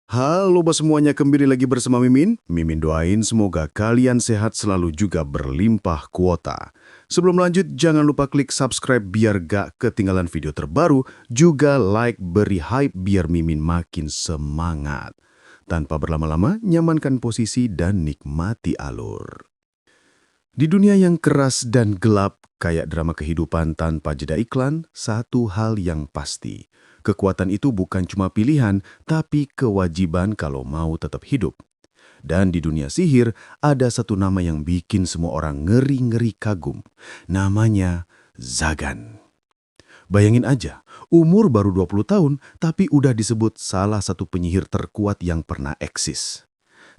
Halo bos semuanya, kembali lagi bersama Mimin. Mimin doain semoga kalian sehat selalu juga berlimpah kuota. Sebelum lanjut, jangan lupa klik subscribe biar gak ketinggalan video terbaru. Juga like, beri hype biar Mimin makin semangat. Tanpa berlama-lama, nyamankan posisi dan nikmati alur. Di dunia yang keras dan gelap, kayak drama kehidupan tanpa jeda iklan, satu hal yang pasti. Kekuatan itu bukan cuma pilihan, tapi kewajiban kalau mau tetap hidup. Dan di dunia sihir, ada satu nama yang bikin semua orang ngeri-ngeri kagum. Namanya Zagan. Bayangin aja, umur baru 20 tahun, tapi udah disebut salah satu penyihir terkuat yang pernah eksis.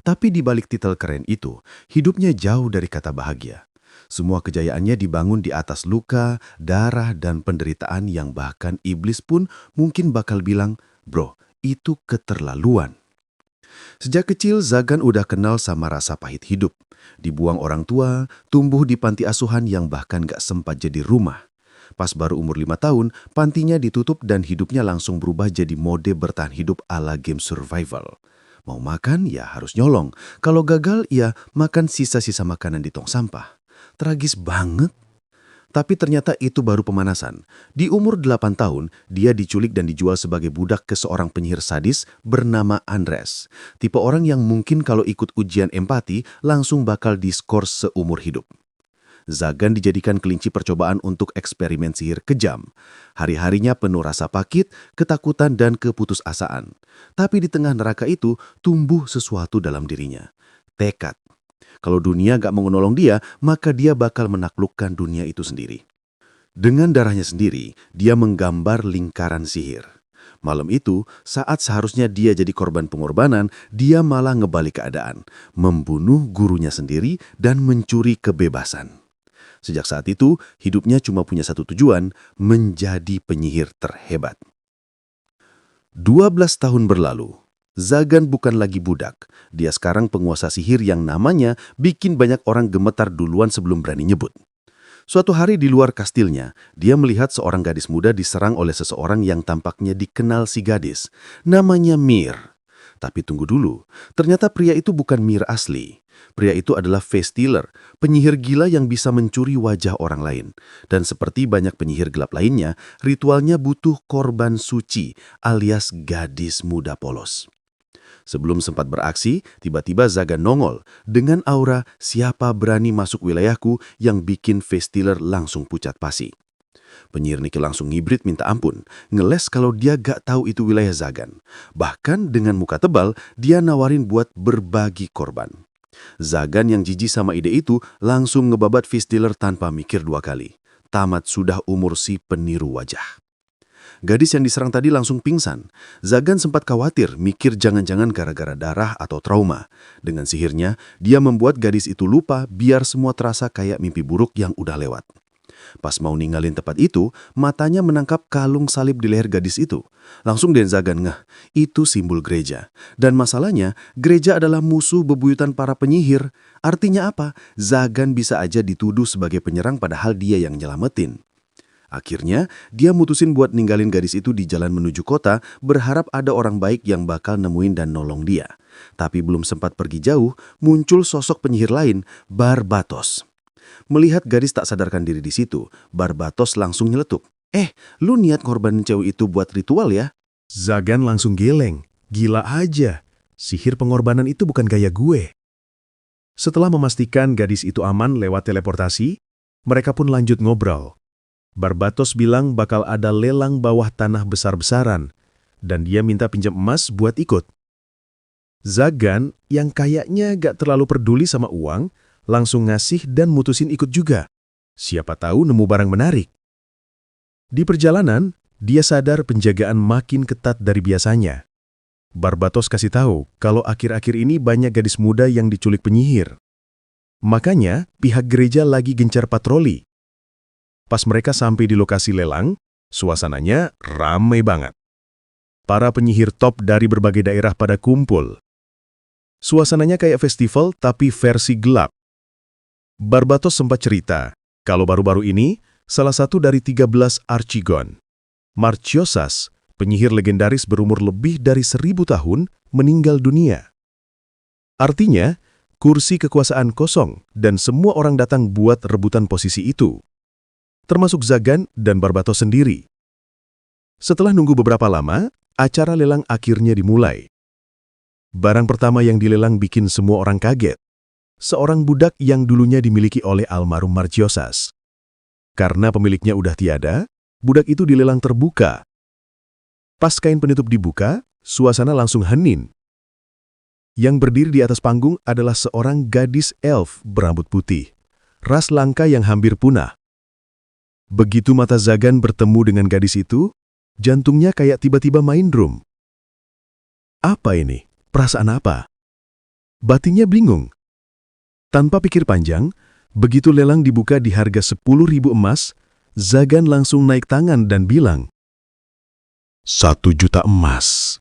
Tapi di balik titel keren itu, hidupnya jauh dari kata bahagia. Semua kejayaannya dibangun di atas luka, darah, dan penderitaan yang bahkan iblis pun mungkin bakal bilang, "Bro, itu keterlaluan." Sejak kecil, Zagan udah kenal sama rasa pahit hidup. Dibuang orang tua, tumbuh di panti asuhan yang bahkan gak sempat jadi rumah. Pas baru umur 5 tahun, pantinya ditutup dan hidupnya langsung berubah jadi mode bertahan hidup ala game survival. Mau makan, ya harus nyolong. Kalau gagal, ya makan sisa-sisa makanan di tong sampah. Tragis banget. Tapi ternyata itu baru pemanasan. Di umur 8 tahun, dia diculik dan dijual sebagai budak ke seorang penyihir sadis bernama Andres. Tipe orang yang mungkin kalau ikut ujian empati, langsung bakal diskor seumur hidup. Zagan dijadikan kelinci percobaan untuk eksperimen sihir kejam. Hari-harinya penuh rasa pakit, ketakutan, dan keputusasaan. Tapi di tengah neraka itu tumbuh sesuatu dalam dirinya. Tekad. Kalau dunia gak mau menolong dia, maka dia bakal menaklukkan dunia itu sendiri. Dengan darahnya sendiri, dia menggambar lingkaran sihir. Malam itu, saat seharusnya dia jadi korban pengorbanan, dia malah ngebalik keadaan, membunuh gurunya sendiri dan mencuri kebebasan. Sejak saat itu, hidupnya cuma punya satu tujuan, menjadi penyihir terhebat. 12 tahun berlalu, Zagan bukan lagi budak. Dia sekarang penguasa sihir yang namanya bikin banyak orang gemetar duluan sebelum berani nyebut. Suatu hari di luar kastilnya, dia melihat seorang gadis muda diserang oleh seseorang yang tampaknya dikenal si gadis. Namanya Mir. Tapi tunggu dulu, ternyata pria itu bukan Mir asli. Pria itu adalah face stealer, penyihir gila yang bisa mencuri wajah orang lain. Dan seperti banyak penyihir gelap lainnya, ritualnya butuh korban suci alias gadis muda polos. Sebelum sempat beraksi, tiba-tiba Zagan nongol dengan aura siapa berani masuk wilayahku yang bikin face stealer langsung pucat pasi. Penyihir Niki langsung ngibrit minta ampun, ngeles kalau dia gak tahu itu wilayah Zagan. Bahkan dengan muka tebal, dia nawarin buat berbagi korban. Zagan yang jijik sama ide itu langsung ngebabat face dealer tanpa mikir 2 kali. Tamat sudah umur si peniru wajah. Gadis yang diserang tadi langsung pingsan. Zagan sempat khawatir, mikir jangan-jangan gara-gara darah atau trauma. Dengan sihirnya, dia membuat gadis itu lupa biar semua terasa kayak mimpi buruk yang udah lewat. Pas mau ninggalin tempat itu, matanya menangkap kalung salib di leher gadis itu. Langsung Den Zagan ngeh, itu simbol gereja. Dan masalahnya, gereja adalah musuh bebuyutan para penyihir. Artinya apa? Zagan bisa aja dituduh sebagai penyerang padahal dia yang nyelamatin. Akhirnya, dia mutusin buat ninggalin gadis itu di jalan menuju kota, berharap ada orang baik yang bakal nemuin dan nolong dia. Tapi belum sempat pergi jauh, muncul sosok penyihir lain, Barbatos. Melihat gadis tak sadarkan diri di situ, Barbatos langsung nyeletuk. Lu niat korban cewek itu buat ritual ya?" Zagan langsung geleng. Gila aja. Sihir pengorbanan itu bukan gaya gue. Setelah memastikan gadis itu aman lewat teleportasi, mereka pun lanjut ngobrol. Barbatos bilang bakal ada lelang bawah tanah besar-besaran, dan dia minta pinjam emas buat ikut. Zagan, yang kayaknya gak terlalu peduli sama uang, langsung ngasih dan mutusin ikut juga. Siapa tahu nemu barang menarik. Di perjalanan, dia sadar penjagaan makin ketat dari biasanya. Barbatos kasih tahu kalau akhir-akhir ini banyak gadis muda yang diculik penyihir. Makanya, pihak gereja lagi gencar patroli. Pas mereka sampai di lokasi lelang, suasananya ramai banget. Para penyihir top dari berbagai daerah pada kumpul. Suasananya kayak festival tapi versi gelap. Barbatos sempat cerita, kalau baru-baru ini, salah satu dari 13 Archigon, Marchiosas, penyihir legendaris berumur lebih dari 1000 tahun, meninggal dunia. Artinya, kursi kekuasaan kosong dan semua orang datang buat rebutan posisi itu. Termasuk Zagan dan Barbatos sendiri. Setelah nunggu beberapa lama, acara lelang akhirnya dimulai. Barang pertama yang dilelang bikin semua orang kaget. Seorang budak yang dulunya dimiliki oleh almarhum Margiosas. Karena pemiliknya udah tiada, budak itu dilelang terbuka. Pas kain penutup dibuka, suasana langsung hening. Yang berdiri di atas panggung adalah seorang gadis elf berambut putih, ras langka yang hampir punah. Begitu mata Zagan bertemu dengan gadis itu, jantungnya kayak tiba-tiba main drum. Apa ini? Perasaan apa? Batinnya bingung. Tanpa pikir panjang, begitu lelang dibuka di harga 10.000 emas, Zagan langsung naik tangan dan bilang, 1 juta emas.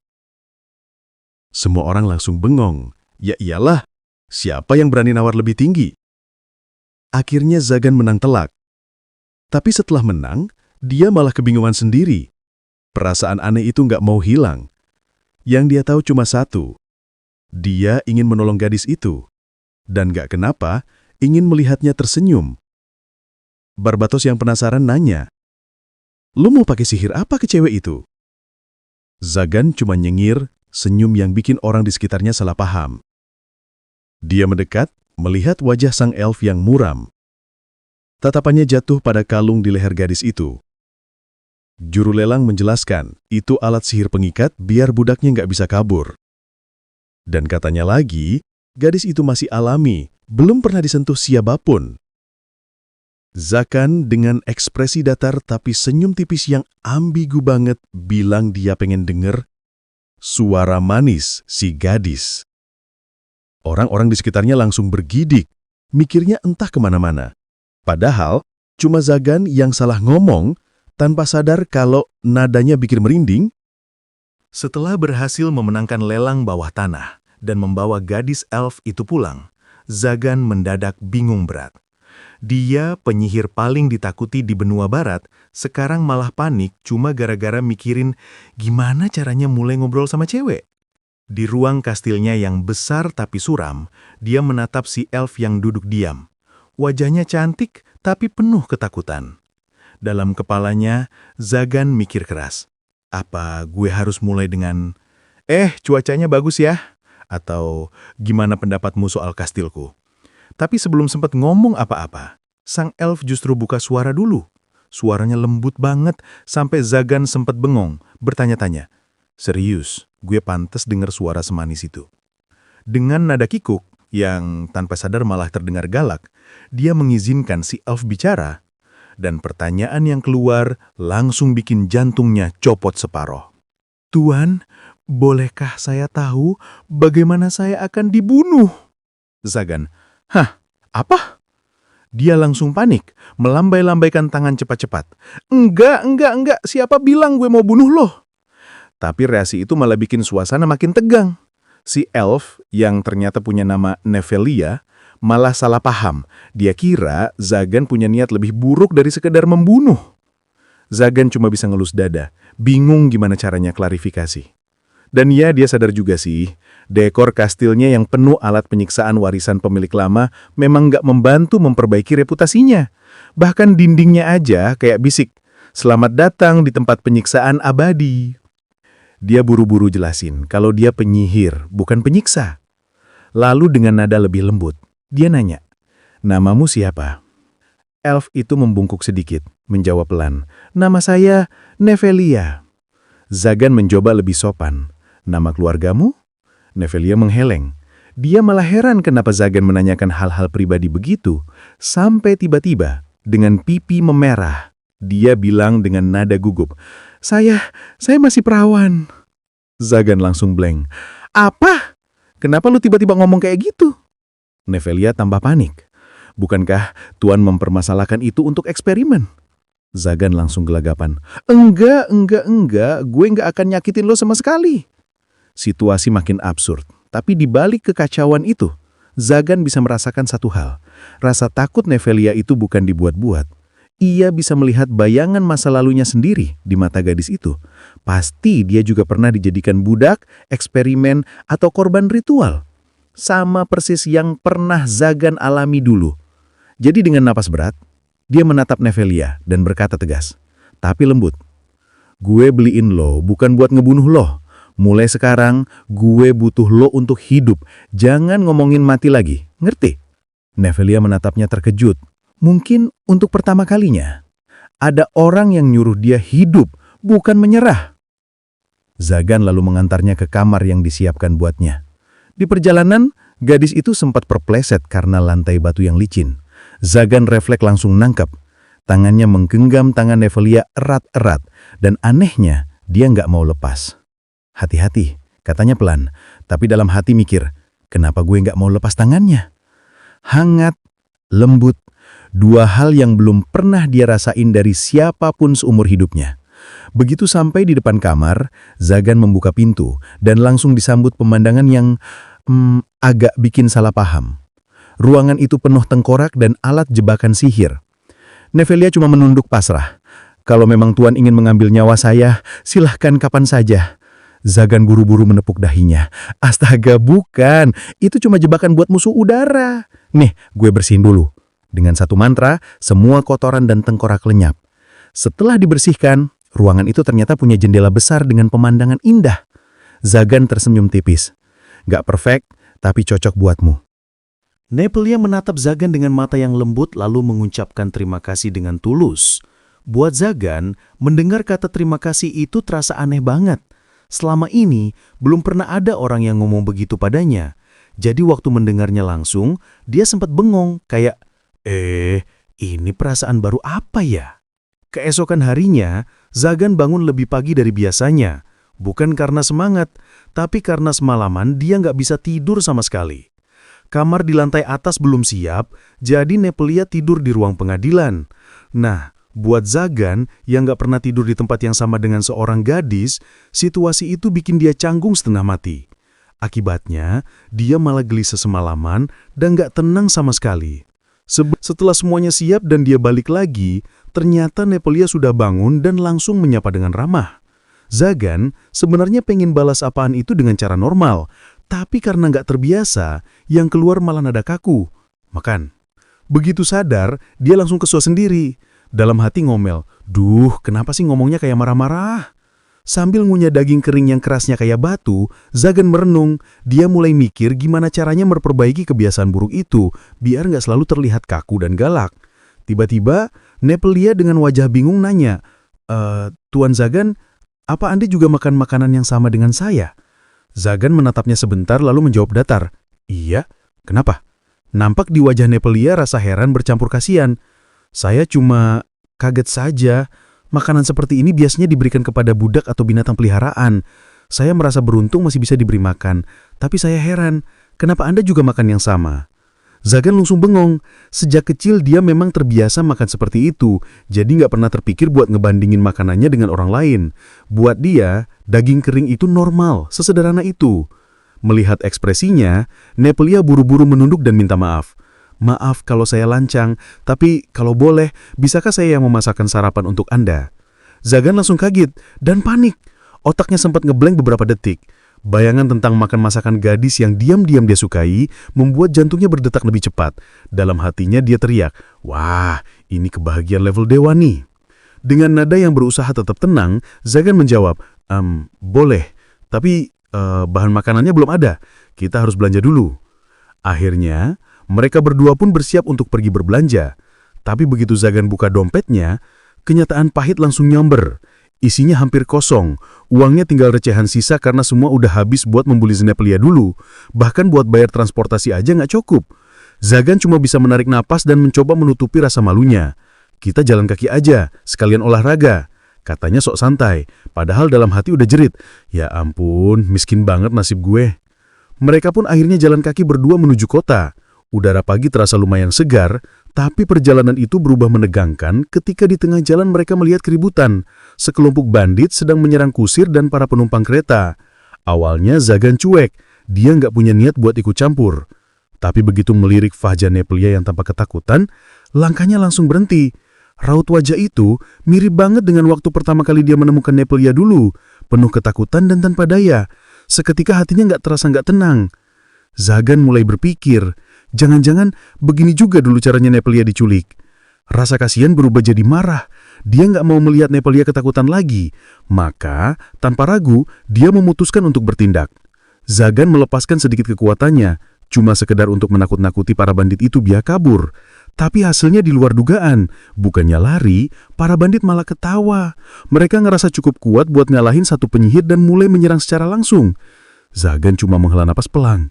Semua orang langsung bengong. Ya iyalah, siapa yang berani nawar lebih tinggi? Akhirnya Zagan menang telak. Tapi setelah menang, dia malah kebingungan sendiri. Perasaan aneh itu nggak mau hilang. Yang dia tahu cuma satu. Dia ingin menolong gadis itu. Dan nggak kenapa, ingin melihatnya tersenyum. Barbatos yang penasaran nanya, "Lu mau pakai sihir apa ke cewek itu?" Zagan cuma nyengir, senyum yang bikin orang di sekitarnya salah paham. Dia mendekat, melihat wajah sang elf yang muram. Tatapannya jatuh pada kalung di leher gadis itu. Juru lelang menjelaskan, itu alat sihir pengikat biar budaknya nggak bisa kabur. Dan katanya lagi, gadis itu masih alami, belum pernah disentuh siapapun. Zagan dengan ekspresi datar tapi senyum tipis yang ambigu banget bilang dia pengen denger suara manis si gadis. Orang-orang di sekitarnya langsung bergidik, mikirnya entah kemana-mana. Padahal, cuma Zagan yang salah ngomong tanpa sadar kalau nadanya bikin merinding. Setelah berhasil memenangkan lelang bawah tanah dan membawa gadis elf itu pulang, Zagan mendadak bingung berat. Dia, penyihir paling ditakuti di benua barat, sekarang malah panik cuma gara-gara mikirin gimana caranya mulai ngobrol sama cewek. Di ruang kastilnya yang besar tapi suram, dia menatap si elf yang duduk diam. Wajahnya cantik tapi penuh ketakutan. Dalam kepalanya, Zagan mikir keras. Apa gue harus mulai dengan, cuacanya bagus ya? Atau gimana pendapatmu soal kastilku? Tapi sebelum sempat ngomong apa-apa, sang elf justru buka suara dulu. Suaranya lembut banget sampai Zagan sempat bengong, bertanya-tanya. Serius, gue pantes dengar suara semanis itu. Dengan nada kikuk, yang tanpa sadar malah terdengar galak, dia mengizinkan si elf bicara, dan pertanyaan yang keluar langsung bikin jantungnya copot separoh. Tuan, bolehkah saya tahu bagaimana saya akan dibunuh? Zagan, hah, apa? Dia langsung panik, melambai-lambaikan tangan cepat-cepat. Enggak, siapa bilang gue mau bunuh lo? Tapi reaksi itu malah bikin suasana makin tegang. Si elf, yang ternyata punya nama Nevelia, malah salah paham. Dia kira Zagan punya niat lebih buruk dari sekedar membunuh. Zagan cuma bisa ngelus dada, bingung gimana caranya klarifikasi. Dan ya, dia sadar juga sih, dekor kastilnya yang penuh alat penyiksaan warisan pemilik lama memang nggak membantu memperbaiki reputasinya. Bahkan dindingnya aja kayak bisik, "Selamat datang di tempat penyiksaan abadi." Dia buru-buru jelasin kalau dia penyihir, bukan penyiksa. Lalu dengan nada lebih lembut, dia nanya, "Namamu siapa?" Elf itu membungkuk sedikit, menjawab pelan, "Nama saya Nevelia." Zagan mencoba lebih sopan. "Nama keluargamu?" Nevelia mengheleng. Dia malah heran kenapa Zagan menanyakan hal-hal pribadi begitu, sampai tiba-tiba, dengan pipi memerah, dia bilang dengan nada gugup, Saya masih perawan." Zagan langsung blank. "Apa? Kenapa lu tiba-tiba ngomong kayak gitu?" Nevelia tambah panik. "Bukankah Tuan mempermasalahkan itu untuk eksperimen?" Zagan langsung gelagapan. Enggak, gue nggak akan nyakitin lo sama sekali." Situasi makin absurd, tapi di balik kekacauan itu, Zagan bisa merasakan satu hal. Rasa takut Nevelia itu bukan dibuat-buat. Ia bisa melihat bayangan masa lalunya sendiri di mata gadis itu. Pasti dia juga pernah dijadikan budak, eksperimen, atau korban ritual. Sama persis yang pernah Zagan alami dulu. Jadi dengan napas berat, dia menatap Nevelia dan berkata tegas, tapi lembut. Gue beliin lo bukan buat ngebunuh lo. Mulai sekarang, gue butuh lo untuk hidup. Jangan ngomongin mati lagi, ngerti? Nevelia menatapnya terkejut. Mungkin untuk pertama kalinya, ada orang yang nyuruh dia hidup, bukan menyerah. Zagan lalu mengantarnya ke kamar yang disiapkan buatnya. Di perjalanan, gadis itu sempat perpleset karena lantai batu yang licin. Zagan refleks langsung nangkep. Tangannya menggenggam tangan Nevelia erat-erat, dan anehnya, dia nggak mau lepas. Hati-hati, katanya pelan, tapi dalam hati mikir, kenapa gue nggak mau lepas tangannya? Hangat, lembut, dua hal yang belum pernah dia rasain dari siapapun seumur hidupnya. Begitu sampai di depan kamar, Zagan membuka pintu dan langsung disambut pemandangan yang agak bikin salah paham. Ruangan itu penuh tengkorak dan alat jebakan sihir. Nevelia cuma menunduk pasrah. Kalau memang Tuan ingin mengambil nyawa saya, silahkan kapan saja. Zagan buru-buru menepuk dahinya. Astaga, bukan. Itu cuma jebakan buat musuh udara. Nih, gue bersihin dulu. Dengan satu mantra, semua kotoran dan tengkorak lenyap. Setelah dibersihkan, ruangan itu ternyata punya jendela besar dengan pemandangan indah. Zagan tersenyum tipis. Gak perfect, tapi cocok buatmu. Nevelia menatap Zagan dengan mata yang lembut lalu mengucapkan terima kasih dengan tulus. Buat Zagan, mendengar kata terima kasih itu terasa aneh banget. Selama ini, belum pernah ada orang yang ngomong begitu padanya. Jadi waktu mendengarnya langsung, dia sempat bengong, kayak, ini perasaan baru apa ya? Keesokan harinya, Zagan bangun lebih pagi dari biasanya. Bukan karena semangat, tapi karena semalaman dia nggak bisa tidur sama sekali. Kamar di lantai atas belum siap, jadi Nevelia tidur di ruang pengadilan. Nah, buat Zagan yang nggak pernah tidur di tempat yang sama dengan seorang gadis, situasi itu bikin dia canggung setengah mati. Akibatnya, dia malah gelisah semalaman dan nggak tenang sama sekali. Setelah semuanya siap dan dia balik lagi, ternyata Nevelia sudah bangun dan langsung menyapa dengan ramah. Zagan sebenarnya pengen balas apaan itu dengan cara normal, tapi karena nggak terbiasa, yang keluar malah nada kaku. Makan. Begitu sadar, dia langsung kesel sendiri. Dalam hati ngomel, duh, kenapa sih ngomongnya kayak marah-marah? Sambil ngunyah daging kering yang kerasnya kayak batu, Zagan merenung. Dia mulai mikir gimana caranya memperbaiki kebiasaan buruk itu, biar nggak selalu terlihat kaku dan galak. Tiba-tiba, Nevelia dengan wajah bingung nanya, Tuan Zagan, apa Anda juga makan makanan yang sama dengan saya? Zagan menatapnya sebentar lalu menjawab datar, iya, kenapa? Nampak di wajah Nevelia rasa heran bercampur kasihan. Saya cuma kaget saja. Makanan seperti ini biasanya diberikan kepada budak atau binatang peliharaan. Saya merasa beruntung masih bisa diberi makan. Tapi saya heran, kenapa Anda juga makan yang sama? Zagan langsung bengong. Sejak kecil dia memang terbiasa makan seperti itu. Jadi nggak pernah terpikir buat ngebandingin makanannya dengan orang lain. Buat dia, daging kering itu normal, sesederhana itu. Melihat ekspresinya, Nevelia buru-buru menunduk dan minta maaf. Maaf kalau saya lancang, tapi kalau boleh, bisakah saya yang memasakkan sarapan untuk Anda? Zagan langsung kaget dan panik. Otaknya sempat ngeblank beberapa detik. Bayangan tentang makan masakan gadis yang diam-diam dia sukai membuat jantungnya berdetak lebih cepat. Dalam hatinya dia teriak, wah, ini kebahagiaan level dewa nih. Dengan nada yang berusaha tetap tenang, Zagan menjawab, boleh, tapi bahan makanannya belum ada. Kita harus belanja dulu. Akhirnya, mereka berdua pun bersiap untuk pergi berbelanja. Tapi begitu Zagan buka dompetnya, kenyataan pahit langsung nyamber. Isinya hampir kosong. Uangnya tinggal recehan sisa karena semua udah habis buat membeli Nevelia dulu. Bahkan buat bayar transportasi aja nggak cukup. Zagan cuma bisa menarik napas dan mencoba menutupi rasa malunya. Kita jalan kaki aja, sekalian olahraga. Katanya sok santai, padahal dalam hati udah jerit. Ya ampun, miskin banget nasib gue. Mereka pun akhirnya jalan kaki berdua menuju kota. Udara pagi terasa lumayan segar, tapi perjalanan itu berubah menegangkan ketika di tengah jalan mereka melihat keributan. Sekelompok bandit sedang menyerang kusir dan para penumpang kereta. Awalnya Zagan cuek, dia nggak punya niat buat ikut campur. Tapi begitu melirik wajah Nevelia yang tampak ketakutan, langkahnya langsung berhenti. Raut wajah itu mirip banget dengan waktu pertama kali dia menemukan Nepelia dulu, penuh ketakutan dan tanpa daya. Seketika hatinya nggak tenang. Zagan mulai berpikir, jangan-jangan begini juga dulu caranya Nepelia diculik. Rasa kasihan berubah jadi marah. Dia nggak mau melihat Nepelia ketakutan lagi. Maka, tanpa ragu, dia memutuskan untuk bertindak. Zagan melepaskan sedikit kekuatannya, cuma sekedar untuk menakut-nakuti para bandit itu biar kabur. Tapi hasilnya di luar dugaan. Bukannya lari, para bandit malah ketawa. Mereka ngerasa cukup kuat buat ngalahin satu penyihir dan mulai menyerang secara langsung. Zagan cuma menghela napas pelan.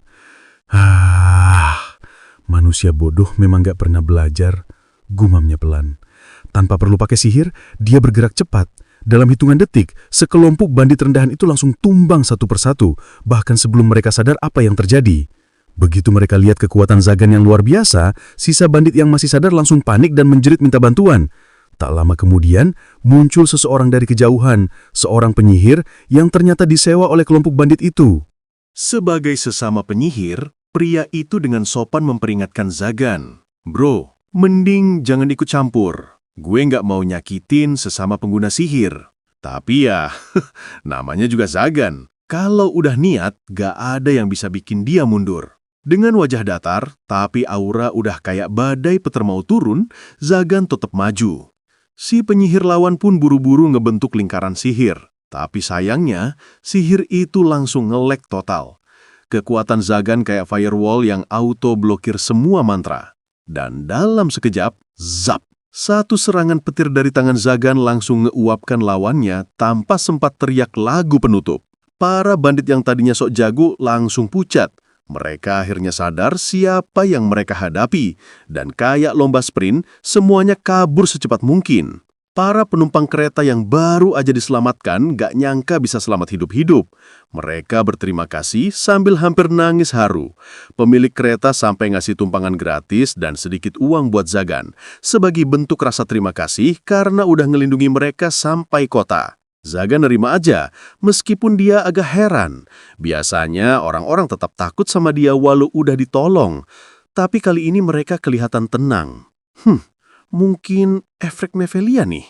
Manusia bodoh memang gak pernah belajar, gumamnya pelan. Tanpa perlu pakai sihir, dia bergerak cepat. Dalam hitungan detik, sekelompok bandit rendahan itu langsung tumbang satu persatu, bahkan sebelum mereka sadar apa yang terjadi. Begitu mereka lihat kekuatan Zagan yang luar biasa, sisa bandit yang masih sadar langsung panik dan menjerit minta bantuan. Tak lama kemudian, muncul seseorang dari kejauhan, seorang penyihir yang ternyata disewa oleh kelompok bandit itu. Sebagai sesama penyihir, pria itu dengan sopan memperingatkan Zagan. Bro, mending jangan ikut campur. Gue nggak mau nyakitin sesama pengguna sihir. Tapi ya, namanya juga Zagan. Kalau udah niat, gak ada yang bisa bikin dia mundur. Dengan wajah datar, tapi aura udah kayak badai petir mau turun, Zagan tetap maju. Si penyihir lawan pun buru-buru ngebentuk lingkaran sihir. Tapi sayangnya, sihir itu langsung nge-lag total. Kekuatan Zagan kayak firewall yang auto-blokir semua mantra. Dan dalam sekejap, zap! Satu serangan petir dari tangan Zagan langsung ngeuapkan lawannya tanpa sempat teriak lagu penutup. Para bandit yang tadinya sok jago langsung pucat. Mereka akhirnya sadar siapa yang mereka hadapi, dan kayak lomba sprint, semuanya kabur secepat mungkin. Para penumpang kereta yang baru aja diselamatkan gak nyangka bisa selamat hidup-hidup. Mereka berterima kasih sambil hampir nangis haru. Pemilik kereta sampai ngasih tumpangan gratis dan sedikit uang buat Zagan, sebagai bentuk rasa terima kasih karena udah ngelindungi mereka sampai kota. Zagan nerima aja, meskipun dia agak heran. Biasanya orang-orang tetap takut sama dia walau udah ditolong. Tapi kali ini mereka kelihatan tenang. Mungkin efek Nevelia nih,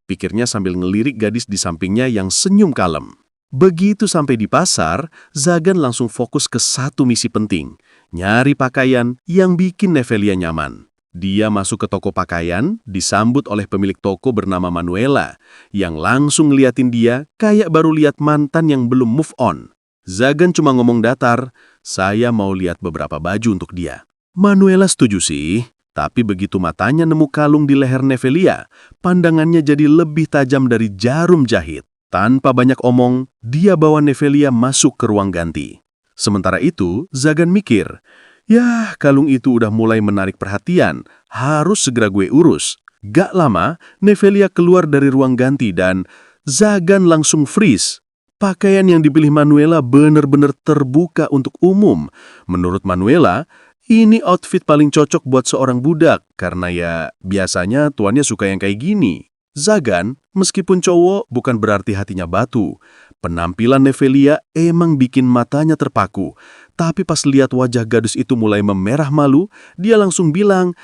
pikirnya sambil ngelirik gadis di sampingnya yang senyum kalem. Begitu sampai di pasar, Zagan langsung fokus ke satu misi penting, nyari pakaian yang bikin Nevelia nyaman. Dia masuk ke toko pakaian, disambut oleh pemilik toko bernama Manuela, yang langsung ngeliatin dia kayak baru lihat mantan yang belum move on. Zagan cuma ngomong datar, saya mau lihat beberapa baju untuk dia. Manuela setuju sih, tapi begitu matanya nemu kalung di leher Nevelia, pandangannya jadi lebih tajam dari jarum jahit. Tanpa banyak omong, dia bawa Nevelia masuk ke ruang ganti. Sementara itu, Zagan mikir, yah, kalung itu udah mulai menarik perhatian, harus segera gue urus. Gak lama, Nevelia keluar dari ruang ganti dan Zagan langsung freeze. Pakaian yang dipilih Manuela benar-benar terbuka untuk umum. Menurut Manuela, ini outfit paling cocok buat seorang budak, karena ya biasanya tuannya suka yang kayak gini. Zagan, meskipun cowok, bukan berarti hatinya batu. Penampilan Nevelia emang bikin matanya terpaku. Tapi pas lihat wajah gadis itu mulai memerah malu, dia langsung bilang,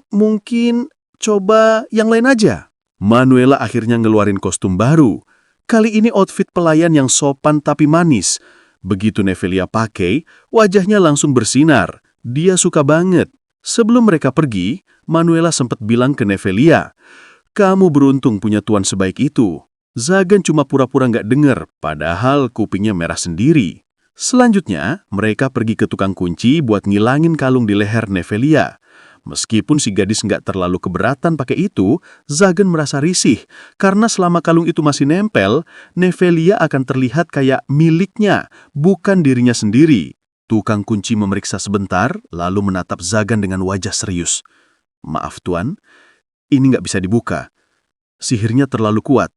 mungkin coba yang lain aja. Manuela akhirnya ngeluarin kostum baru. Kali ini outfit pelayan yang sopan tapi manis. Begitu Nevelia pakai, wajahnya langsung bersinar. Dia suka banget. Sebelum mereka pergi, Manuela sempat bilang ke Nevelia, kamu beruntung punya tuan sebaik itu. Zagan cuma pura-pura nggak dengar, padahal kupingnya merah sendiri. Selanjutnya, mereka pergi ke tukang kunci buat ngilangin kalung di leher Nevelia. Meskipun si gadis nggak terlalu keberatan pakai itu, Zagan merasa risih, karena selama kalung itu masih nempel, Nevelia akan terlihat kayak miliknya, bukan dirinya sendiri. Tukang kunci memeriksa sebentar, lalu menatap Zagan dengan wajah serius. Maaf tuan, ini nggak bisa dibuka. Sihirnya terlalu kuat.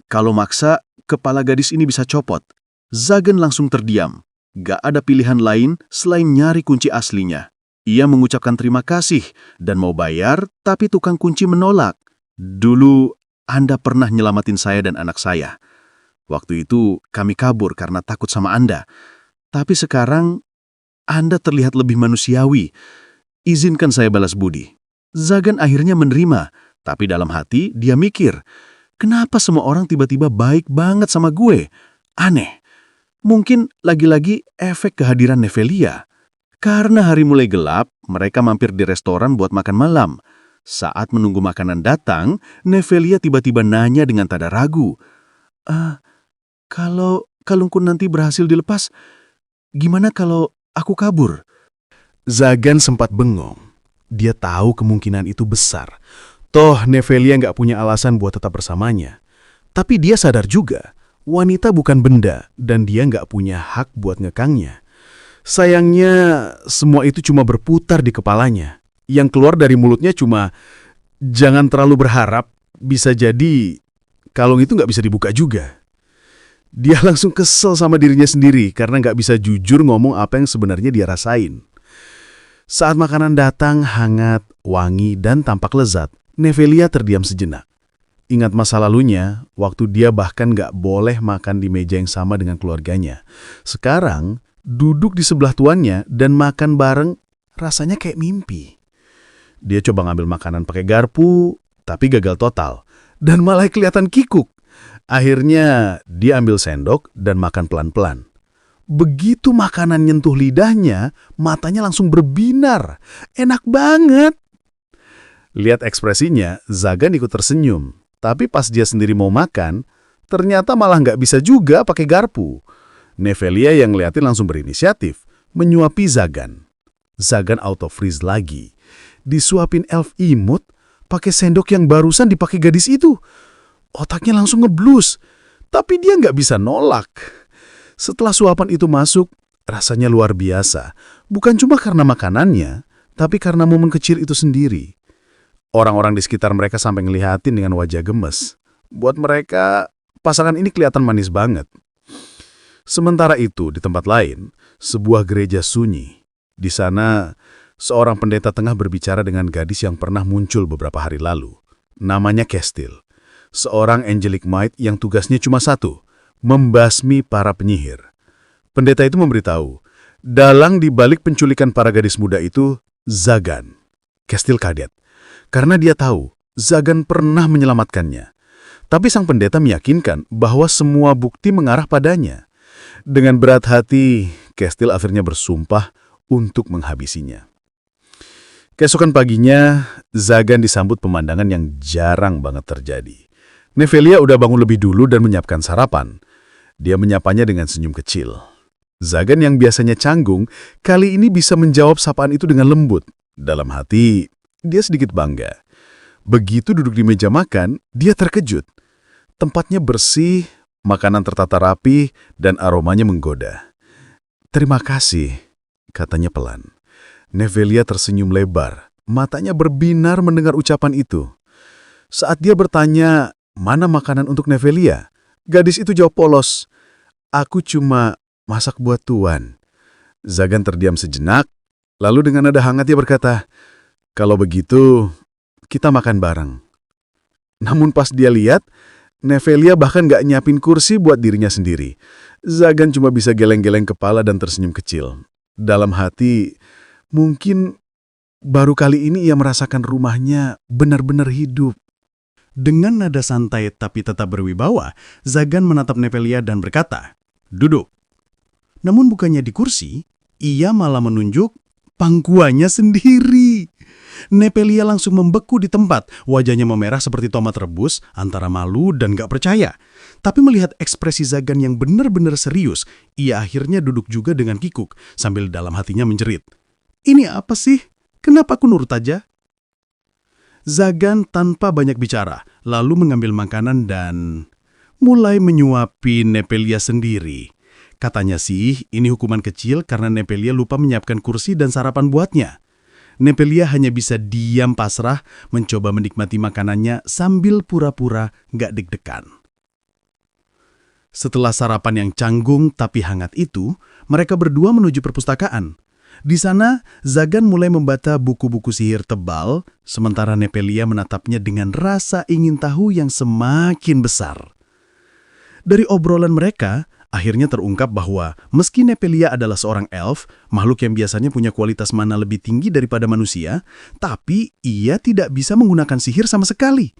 Kalau maksa, kepala gadis ini bisa copot. Zagan langsung terdiam. Gak ada pilihan lain selain nyari kunci aslinya. Ia mengucapkan terima kasih dan mau bayar, tapi tukang kunci menolak. Dulu, Anda pernah nyelamatin saya dan anak saya. Waktu itu, kami kabur karena takut sama Anda. Tapi sekarang, Anda terlihat lebih manusiawi. Izinkan saya balas budi. Zagan akhirnya menerima, Tapi dalam hati dia mikir, kenapa semua orang tiba-tiba baik banget sama gue? Aneh. Mungkin lagi-lagi efek kehadiran Nevelia. Karena hari mulai gelap, mereka mampir di restoran buat makan malam. Saat menunggu makanan datang, Nevelia tiba-tiba nanya dengan tanda ragu. Kalau kalungku nanti berhasil dilepas, gimana kalau aku kabur? Zagan sempat bengong. Dia tahu kemungkinan itu besar. Toh Nevelia nggak punya alasan buat tetap bersamanya. Tapi dia sadar juga, wanita bukan benda dan dia nggak punya hak buat ngekangnya. Sayangnya, semua itu cuma berputar di kepalanya. Yang keluar dari mulutnya cuma, jangan terlalu berharap, bisa jadi kalung itu nggak bisa dibuka juga. Dia langsung kesel sama dirinya sendiri karena nggak bisa jujur ngomong apa yang sebenarnya dia rasain. Saat makanan datang hangat, wangi, dan tampak lezat, Nevelia terdiam sejenak. Ingat masa lalunya, waktu dia bahkan nggak boleh makan di meja yang sama dengan keluarganya. Sekarang, duduk di sebelah tuannya dan makan bareng rasanya kayak mimpi. Dia coba ngambil makanan pakai garpu, tapi gagal total. Dan malah kelihatan kikuk. Akhirnya, dia ambil sendok dan makan pelan-pelan. Begitu makanan nyentuh lidahnya, matanya langsung berbinar. Enak banget! Lihat ekspresinya, Zagan ikut tersenyum. Tapi pas dia sendiri mau makan, ternyata malah nggak bisa juga pakai garpu. Nevelia yang ngeliatin langsung berinisiatif, menyuapi Zagan. Zagan auto freeze lagi. Disuapin elf imut, pakai sendok yang barusan dipakai gadis itu. Otaknya langsung ngeblus, tapi dia nggak bisa nolak. Setelah suapan itu masuk, rasanya luar biasa. Bukan cuma karena makanannya, tapi karena momen kecil itu sendiri. Orang-orang di sekitar mereka sampai ngelihatin dengan wajah gemes. Buat mereka, pasangan ini kelihatan manis banget. Sementara itu, di tempat lain, sebuah gereja sunyi. Di sana, seorang pendeta tengah berbicara dengan gadis yang pernah muncul beberapa hari lalu. Namanya Kestil. Seorang angelic might yang tugasnya cuma satu, membasmi para penyihir. Pendeta itu memberitahu, dalang di balik penculikan para gadis muda itu, Zagan. Kestil kaget. Karena dia tahu, Zagan pernah menyelamatkannya. Tapi sang pendeta meyakinkan bahwa semua bukti mengarah padanya. Dengan berat hati, Kestil akhirnya bersumpah untuk menghabisinya. Keesokan paginya, Zagan disambut pemandangan yang jarang banget terjadi. Nevelia udah bangun lebih dulu dan menyiapkan sarapan. Dia menyapanya dengan senyum kecil. Zagan yang biasanya canggung, kali ini bisa menjawab sapaan itu dengan lembut. Dalam hati, dia sedikit bangga. Begitu duduk di meja makan, dia terkejut. Tempatnya bersih, makanan tertata rapi, dan aromanya menggoda. "Terima kasih," katanya pelan. Nevelia tersenyum lebar. Matanya berbinar mendengar ucapan itu. Saat dia bertanya, "Mana makanan untuk Nevelia?" gadis itu jawab polos, "Aku cuma masak buat tuan." Zagan terdiam sejenak, lalu dengan nada hangat dia berkata, "Kalau begitu, kita makan bareng." Namun pas dia lihat, Nevelia bahkan gak nyiapin kursi buat dirinya sendiri. Zagan cuma bisa geleng-geleng kepala dan tersenyum kecil. Dalam hati, mungkin baru kali ini ia merasakan rumahnya benar-benar hidup. Dengan nada santai tapi tetap berwibawa, Zagan menatap Nevelia dan berkata, "Duduk." Namun bukannya di kursi, ia malah menunjuk pangkuannya sendiri. Nevelia langsung membeku di tempat, wajahnya memerah seperti tomat rebus, antara malu dan gak percaya. Tapi melihat ekspresi Zagan yang benar-benar serius, ia akhirnya duduk juga dengan kikuk, sambil dalam hatinya menjerit, "Ini apa sih? Kenapa aku nurut aja?" Zagan tanpa banyak bicara, lalu mengambil makanan dan mulai menyuapi Nevelia sendiri. Katanya sih, ini hukuman kecil karena Nevelia lupa menyiapkan kursi dan sarapan buatnya. Nevelia hanya bisa diam pasrah, mencoba menikmati makanannya sambil pura-pura gak deg-degan. Setelah sarapan yang canggung tapi hangat itu, mereka berdua menuju perpustakaan. Di sana, Zagan mulai membaca buku-buku sihir tebal, sementara Nevelia menatapnya dengan rasa ingin tahu yang semakin besar. Dari obrolan mereka, Akhirnya terungkap bahwa meski Nepelia adalah seorang elf, makhluk yang biasanya punya kualitas mana lebih tinggi daripada manusia, tapi ia tidak bisa menggunakan sihir sama sekali.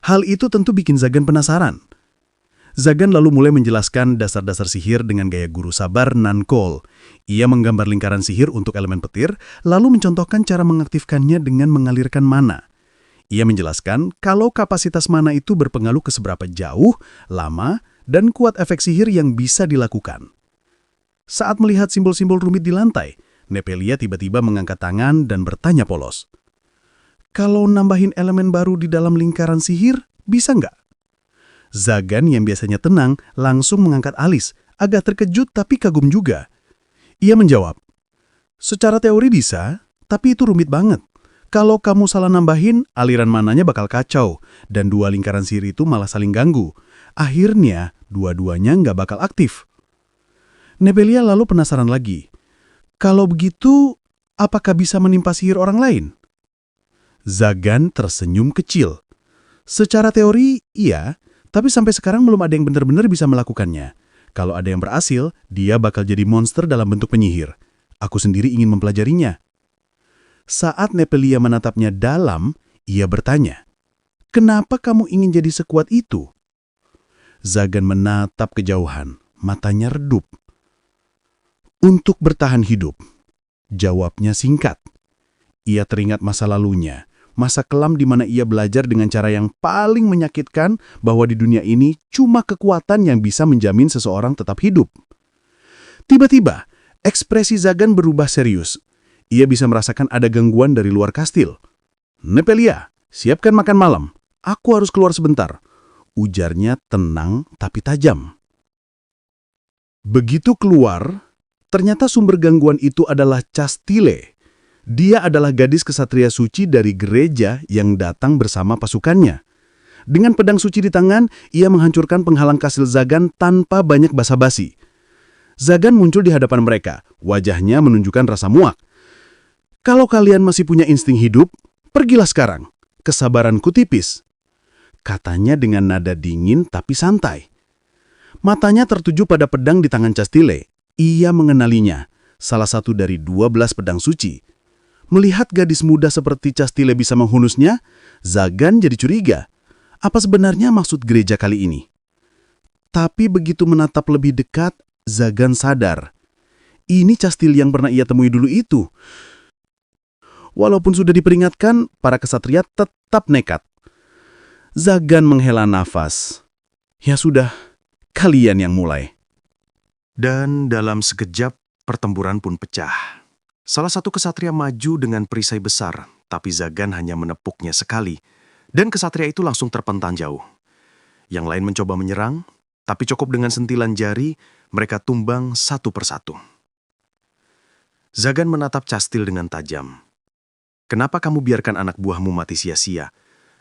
Hal itu tentu bikin Zagan penasaran. Zagan lalu mulai menjelaskan dasar-dasar sihir dengan gaya guru sabar Nankol. Ia menggambar lingkaran sihir untuk elemen petir, lalu mencontohkan cara mengaktifkannya dengan mengalirkan mana. Ia menjelaskan kalau kapasitas mana itu berpengaruh ke seberapa jauh, lama, dan kuat efek sihir yang bisa dilakukan. Saat melihat simbol-simbol rumit di lantai, Nepelia tiba-tiba mengangkat tangan dan bertanya polos. Kalau nambahin elemen baru di dalam lingkaran sihir, bisa nggak? Zagan yang biasanya tenang langsung mengangkat alis, agak terkejut tapi kagum juga. Ia menjawab, secara teori bisa, tapi itu rumit banget. Kalau kamu salah nambahin, aliran mananya bakal kacau, dan dua lingkaran sihir itu malah saling ganggu. Akhirnya, dua-duanya nggak bakal aktif. Nepelia lalu penasaran lagi. Kalau begitu, apakah bisa menimpa sihir orang lain? Zagan tersenyum kecil. Secara teori, iya, tapi sampai sekarang belum ada yang benar-benar bisa melakukannya. Kalau ada yang berhasil, dia bakal jadi monster dalam bentuk penyihir. Aku sendiri ingin mempelajarinya. Saat Nepelia menatapnya dalam, ia bertanya, kenapa kamu ingin jadi sekuat itu? Zagan menatap kejauhan, matanya redup. Untuk bertahan hidup. Jawabnya singkat. Ia teringat masa lalunya. Masa kelam di mana ia belajar dengan cara yang paling menyakitkan bahwa di dunia ini cuma kekuatan yang bisa menjamin seseorang tetap hidup. Tiba-tiba, ekspresi Zagan berubah serius. Ia bisa merasakan ada gangguan dari luar kastil. Nepelia, siapkan makan malam. Aku harus keluar sebentar. Ujarnya tenang tapi tajam. Begitu keluar, ternyata sumber gangguan itu adalah Castile. Dia adalah gadis kesatria suci dari gereja yang datang bersama pasukannya. Dengan pedang suci di tangan, ia menghancurkan penghalang kastil Zagan tanpa banyak basa-basi. Zagan muncul di hadapan mereka, wajahnya menunjukkan rasa muak. Kalau kalian masih punya insting hidup, pergilah sekarang. Kesabaranku tipis. Katanya dengan nada dingin tapi santai. Matanya tertuju pada pedang di tangan Castile. Ia mengenalinya, salah satu dari 12 pedang suci. Melihat gadis muda seperti Castile bisa menghunusnya, Zagan jadi curiga. Apa sebenarnya maksud gereja kali ini? Tapi begitu menatap lebih dekat, Zagan sadar. Ini Castile yang pernah ia temui dulu itu. Walaupun sudah diperingatkan, para kesatria tetap nekat. Zagan menghela nafas. Ya sudah, kalian yang mulai. Dan dalam sekejap, pertempuran pun pecah. Salah satu kesatria maju dengan perisai besar, tapi Zagan hanya menepuknya sekali, dan kesatria itu langsung terpental jauh. Yang lain mencoba menyerang, tapi cukup dengan sentilan jari, mereka tumbang satu persatu. Zagan menatap Castile dengan tajam. Kenapa kamu biarkan anak buahmu mati sia-sia?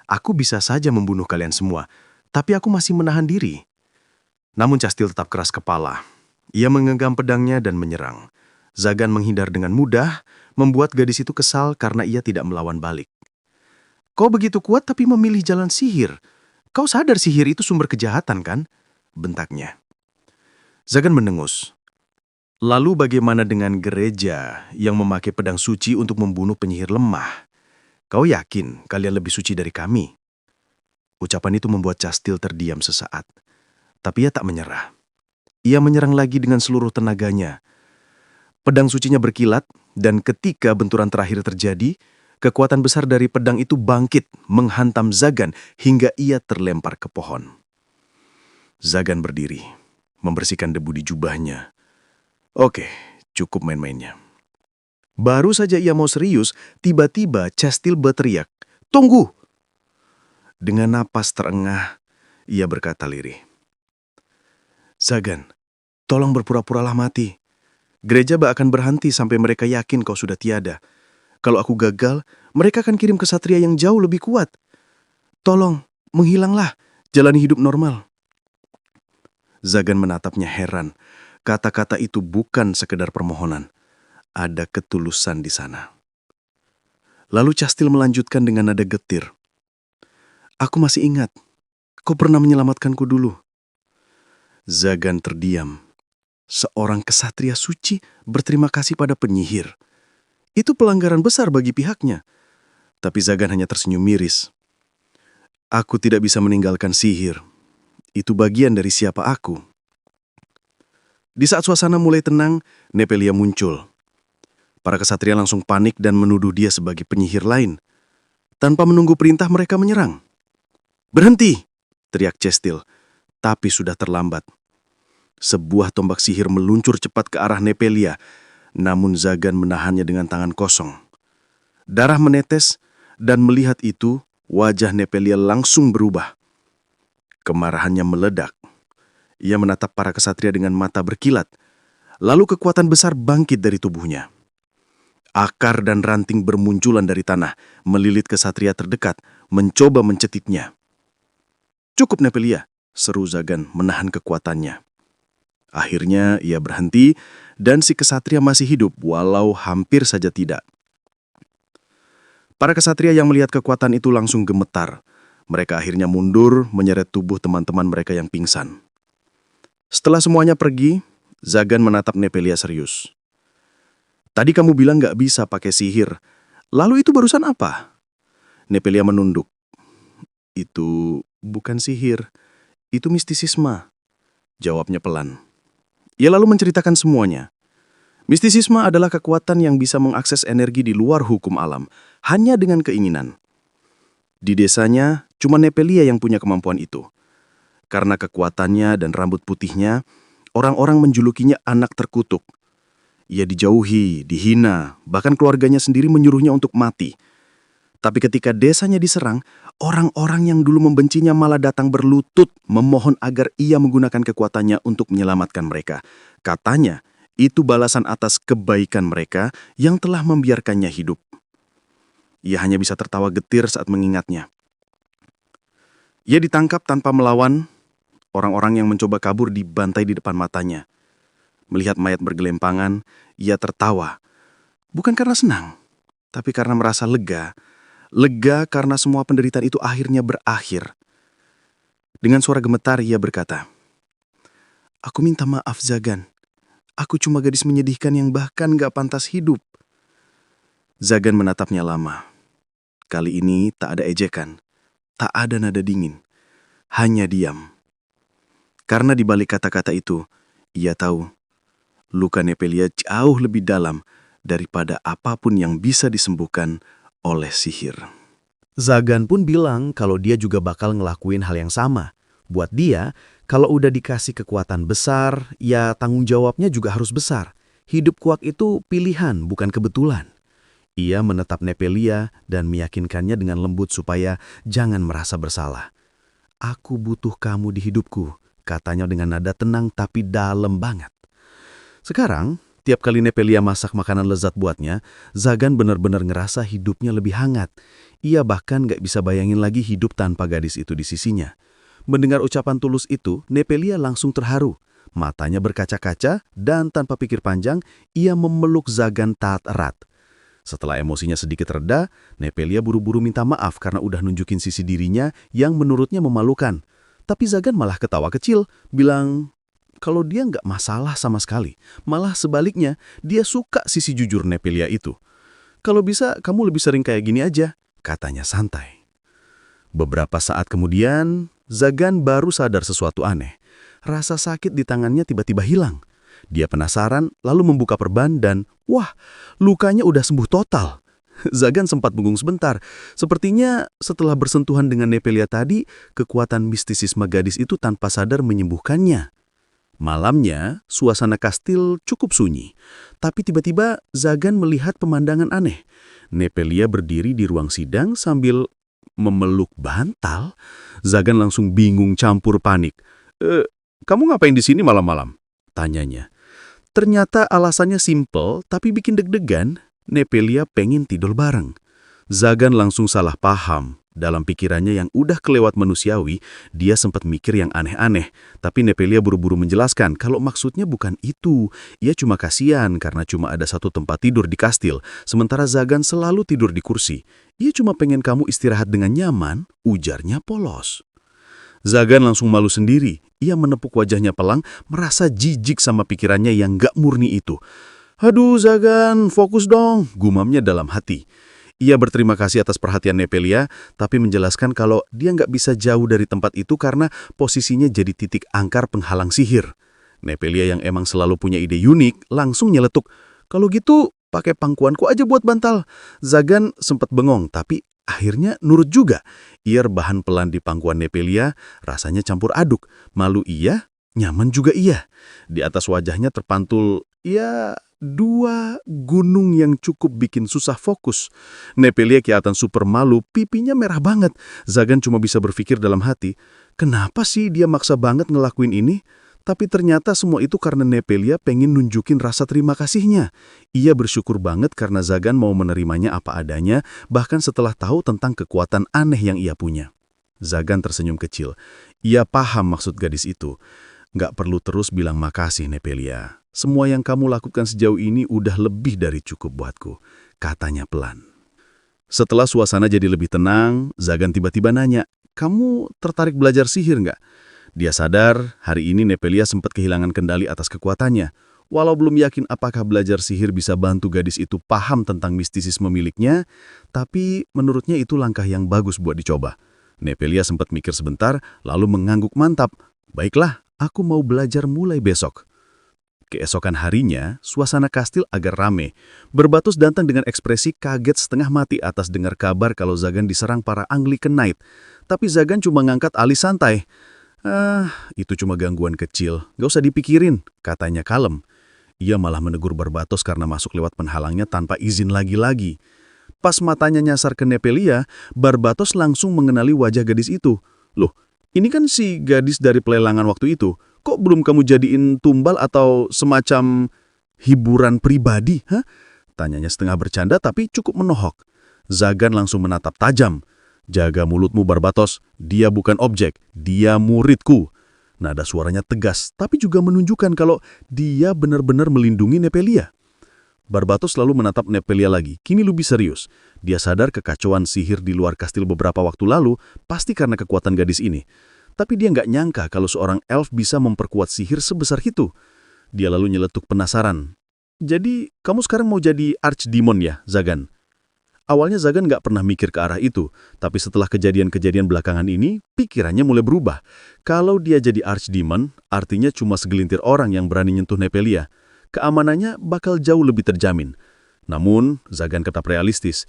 Aku bisa saja membunuh kalian semua, tapi aku masih menahan diri. Namun Castile tetap keras kepala. Ia menggenggam pedangnya dan menyerang. Zagan menghindar dengan mudah, membuat gadis itu kesal karena ia tidak melawan balik. Kau begitu kuat tapi memilih jalan sihir. Kau sadar sihir itu sumber kejahatan, kan? Bentaknya. Zagan mendengus. Lalu bagaimana dengan gereja yang memakai pedang suci untuk membunuh penyihir lemah? Kau yakin kalian lebih suci dari kami? Ucapan itu membuat Castile terdiam sesaat. Tapi ia tak menyerah. Ia menyerang lagi dengan seluruh tenaganya. Pedang sucinya berkilat, dan ketika benturan terakhir terjadi, kekuatan besar dari pedang itu bangkit, menghantam Zagan hingga ia terlempar ke pohon. Zagan berdiri, membersihkan debu di jubahnya. Oke, cukup main-mainnya. Baru saja ia mau serius, tiba-tiba Castile berteriak, "Tunggu!" Dengan napas terengah, ia berkata lirih, "Zagan, tolong berpura-puralah mati. Gereja akan berhenti sampai mereka yakin kau sudah tiada. Kalau aku gagal, mereka akan kirim kesatria yang jauh lebih kuat. Tolong, menghilanglah, jalani hidup normal." Zagan menatapnya heran. Kata-kata itu bukan sekedar permohonan. Ada ketulusan di sana. Lalu Castile melanjutkan dengan nada getir. "Aku masih ingat, kau pernah menyelamatkanku dulu." Zagan terdiam. Seorang kesatria suci berterima kasih pada penyihir. Itu pelanggaran besar bagi pihaknya. Tapi Zagan hanya tersenyum miris. Aku tidak bisa meninggalkan sihir. Itu bagian dari siapa aku. Di saat suasana mulai tenang, Nepelia muncul. Para kesatria langsung panik dan menuduh dia sebagai penyihir lain. Tanpa menunggu perintah mereka menyerang. "Berhenti!" teriak Cestil. Tapi sudah terlambat. Sebuah tombak sihir meluncur cepat ke arah Nepelia, namun Zagan menahannya dengan tangan kosong. Darah menetes, dan melihat itu, wajah Nepelia langsung berubah. Kemarahannya meledak. Ia menatap para kesatria dengan mata berkilat. Lalu kekuatan besar bangkit dari tubuhnya. Akar dan ranting bermunculan dari tanah, melilit kesatria terdekat, mencoba mencetitnya. "Cukup, Nepelia," seru Zagan menahan kekuatannya. Akhirnya ia berhenti, dan si kesatria masih hidup walau hampir saja tidak. Para kesatria yang melihat kekuatan itu langsung gemetar. Mereka akhirnya mundur, menyeret tubuh teman-teman mereka yang pingsan. Setelah semuanya pergi, Zagan menatap Nepelia serius. "Tadi kamu bilang gak bisa pakai sihir. Lalu itu barusan apa?" Nepelia menunduk. "Itu bukan sihir. Itu mistisisme," jawabnya pelan. Ia lalu menceritakan semuanya. Mistisisme adalah kekuatan yang bisa mengakses energi di luar hukum alam, hanya dengan keinginan. Di desanya, cuma Nepelia yang punya kemampuan itu. Karena kekuatannya dan rambut putihnya, orang-orang menjulukinya anak terkutuk. Ia dijauhi, dihina, bahkan keluarganya sendiri menyuruhnya untuk mati. Tapi ketika desanya diserang, orang-orang yang dulu membencinya malah datang berlutut memohon agar ia menggunakan kekuatannya untuk menyelamatkan mereka. Katanya, itu balasan atas kebaikan mereka yang telah membiarkannya hidup. Ia hanya bisa tertawa getir saat mengingatnya. Ia ditangkap tanpa melawan. Orang-orang yang mencoba kabur dibantai di depan matanya. Melihat mayat bergelempangan, ia tertawa. Bukan karena senang, tapi karena merasa lega. Lega karena semua penderitaan itu akhirnya berakhir. Dengan suara gemetar ia berkata, "Aku minta maaf, Zagan. Aku cuma gadis menyedihkan yang bahkan gak pantas hidup." Zagan menatapnya lama. Kali ini tak ada ejekan, tak ada nada dingin, hanya diam. Karena di balik kata-kata itu, ia tahu luka Nepelia jauh lebih dalam daripada apapun yang bisa disembuhkan oleh sihir. Zagan pun bilang kalau dia juga bakal ngelakuin hal yang sama. Buat dia, kalau udah dikasih kekuatan besar, ya tanggung jawabnya juga harus besar. Hidup kuak itu pilihan, bukan kebetulan. Ia menetap Nepelia dan meyakinkannya dengan lembut supaya jangan merasa bersalah. "Aku butuh kamu di hidupku," katanya dengan nada tenang tapi dalam banget. Sekarang, tiap kali Nepelia masak makanan lezat buatnya, Zagan benar-benar ngerasa hidupnya lebih hangat. Ia bahkan gak bisa bayangin lagi hidup tanpa gadis itu di sisinya. Mendengar ucapan tulus itu, Nepelia langsung terharu. Matanya berkaca-kaca dan tanpa pikir panjang, ia memeluk Zagan taat erat. Setelah emosinya sedikit reda, Nepelia buru-buru minta maaf karena udah nunjukin sisi dirinya yang menurutnya memalukan. Tapi Zagan malah ketawa kecil, bilang kalau dia nggak masalah sama sekali. Malah sebaliknya, dia suka sisi jujur Nepelia itu. "Kalau bisa, kamu lebih sering kayak gini aja," katanya santai. Beberapa saat kemudian, Zagan baru sadar sesuatu aneh. Rasa sakit di tangannya tiba-tiba hilang. Dia penasaran, lalu membuka perban dan, wah, lukanya udah sembuh total. Zagan sempat bengong sebentar. Sepertinya setelah bersentuhan dengan Nepelia tadi, kekuatan mistisisme gadis itu tanpa sadar menyembuhkannya. Malamnya, suasana kastil cukup sunyi. Tapi tiba-tiba Zagan melihat pemandangan aneh. Nepelia berdiri di ruang sidang sambil memeluk bantal. Zagan langsung bingung campur panik. Kamu ngapain di sini malam-malam?" tanyanya. Ternyata alasannya simpel tapi bikin deg-degan. Nepelia pengen tidur bareng. Zagan langsung salah paham. Dalam pikirannya yang udah kelewat manusiawi, dia sempat mikir yang aneh-aneh. Tapi Nepelia buru-buru menjelaskan kalau maksudnya bukan itu. Ia cuma kasihan karena cuma ada satu tempat tidur di kastil, sementara Zagan selalu tidur di kursi. Ia cuma pengen kamu istirahat dengan nyaman, ujarnya polos. Zagan langsung malu sendiri. Ia menepuk wajahnya pelang, merasa jijik sama pikirannya yang gak murni itu. "Aduh, Zagan, fokus dong," gumamnya dalam hati. Ia berterima kasih atas perhatian Nepelia, tapi menjelaskan kalau dia nggak bisa jauh dari tempat itu karena posisinya jadi titik angkar penghalang sihir. Nepelia yang emang selalu punya ide unik, langsung nyeletuk. "Kalau gitu, pakai pangkuanku aja buat bantal." Zagan sempat bengong, tapi akhirnya nurut juga. Ia rebahan pelan di pangkuan Nepelia, rasanya campur aduk. Malu iya, nyaman juga iya. Di atas wajahnya terpantul, dua gunung yang cukup bikin susah fokus. Nepelia kelihatan super malu, pipinya merah banget. Zagan cuma bisa berpikir dalam hati, kenapa sih dia maksa banget ngelakuin ini? Tapi ternyata semua itu karena Nepelia pengen nunjukin rasa terima kasihnya. Ia bersyukur banget karena Zagan mau menerimanya apa adanya, bahkan setelah tahu tentang kekuatan aneh yang ia punya. Zagan tersenyum kecil. Ia paham maksud gadis itu. "Nggak perlu terus bilang makasih, Nepelia. Semua yang kamu lakukan sejauh ini udah lebih dari cukup buatku," katanya pelan. Setelah suasana jadi lebih tenang, Zagan tiba-tiba nanya, "Kamu tertarik belajar sihir nggak?" Dia sadar hari ini Nepelia sempat kehilangan kendali atas kekuatannya. Walau belum yakin apakah belajar sihir bisa bantu gadis itu paham tentang mistisisme miliknya, tapi menurutnya itu langkah yang bagus buat dicoba. Nepelia sempat mikir sebentar, lalu mengangguk mantap. "Baiklah, aku mau belajar mulai besok." Keesokan harinya, suasana kastil agak rame. Barbatos datang dengan ekspresi kaget setengah mati atas dengar kabar kalau Zagan diserang para Anglican Knight. Tapi Zagan cuma ngangkat alis santai. Itu cuma gangguan kecil, gak usah dipikirin," katanya kalem. Ia malah menegur Barbatos karena masuk lewat penghalangnya tanpa izin lagi-lagi. Pas matanya nyasar ke Nepelia, Barbatos langsung mengenali wajah gadis itu. "Loh, ini kan si gadis dari pelelangan waktu itu. Kok belum kamu jadiin tumbal atau semacam hiburan pribadi, hah?" Tanyanya setengah bercanda tapi cukup menohok. Zagan langsung menatap tajam. "Jaga mulutmu, Barbatos. Dia bukan objek, dia muridku." Nada suaranya tegas, tapi juga menunjukkan kalau dia benar-benar melindungi Nepelia. Barbatos lalu menatap Nepelia lagi. Kini lebih serius. Dia sadar kekacauan sihir di luar kastil beberapa waktu lalu pasti karena kekuatan gadis ini. Tapi dia nggak nyangka kalau seorang elf bisa memperkuat sihir sebesar itu. Dia lalu nyeletuk penasaran. "Jadi, kamu sekarang mau jadi archdemon ya, Zagan?" Awalnya Zagan nggak pernah mikir ke arah itu, tapi setelah kejadian-kejadian belakangan ini, pikirannya mulai berubah. Kalau dia jadi archdemon, artinya cuma segelintir orang yang berani nyentuh Nepelia. Keamanannya bakal jauh lebih terjamin. Namun, Zagan tetap realistis.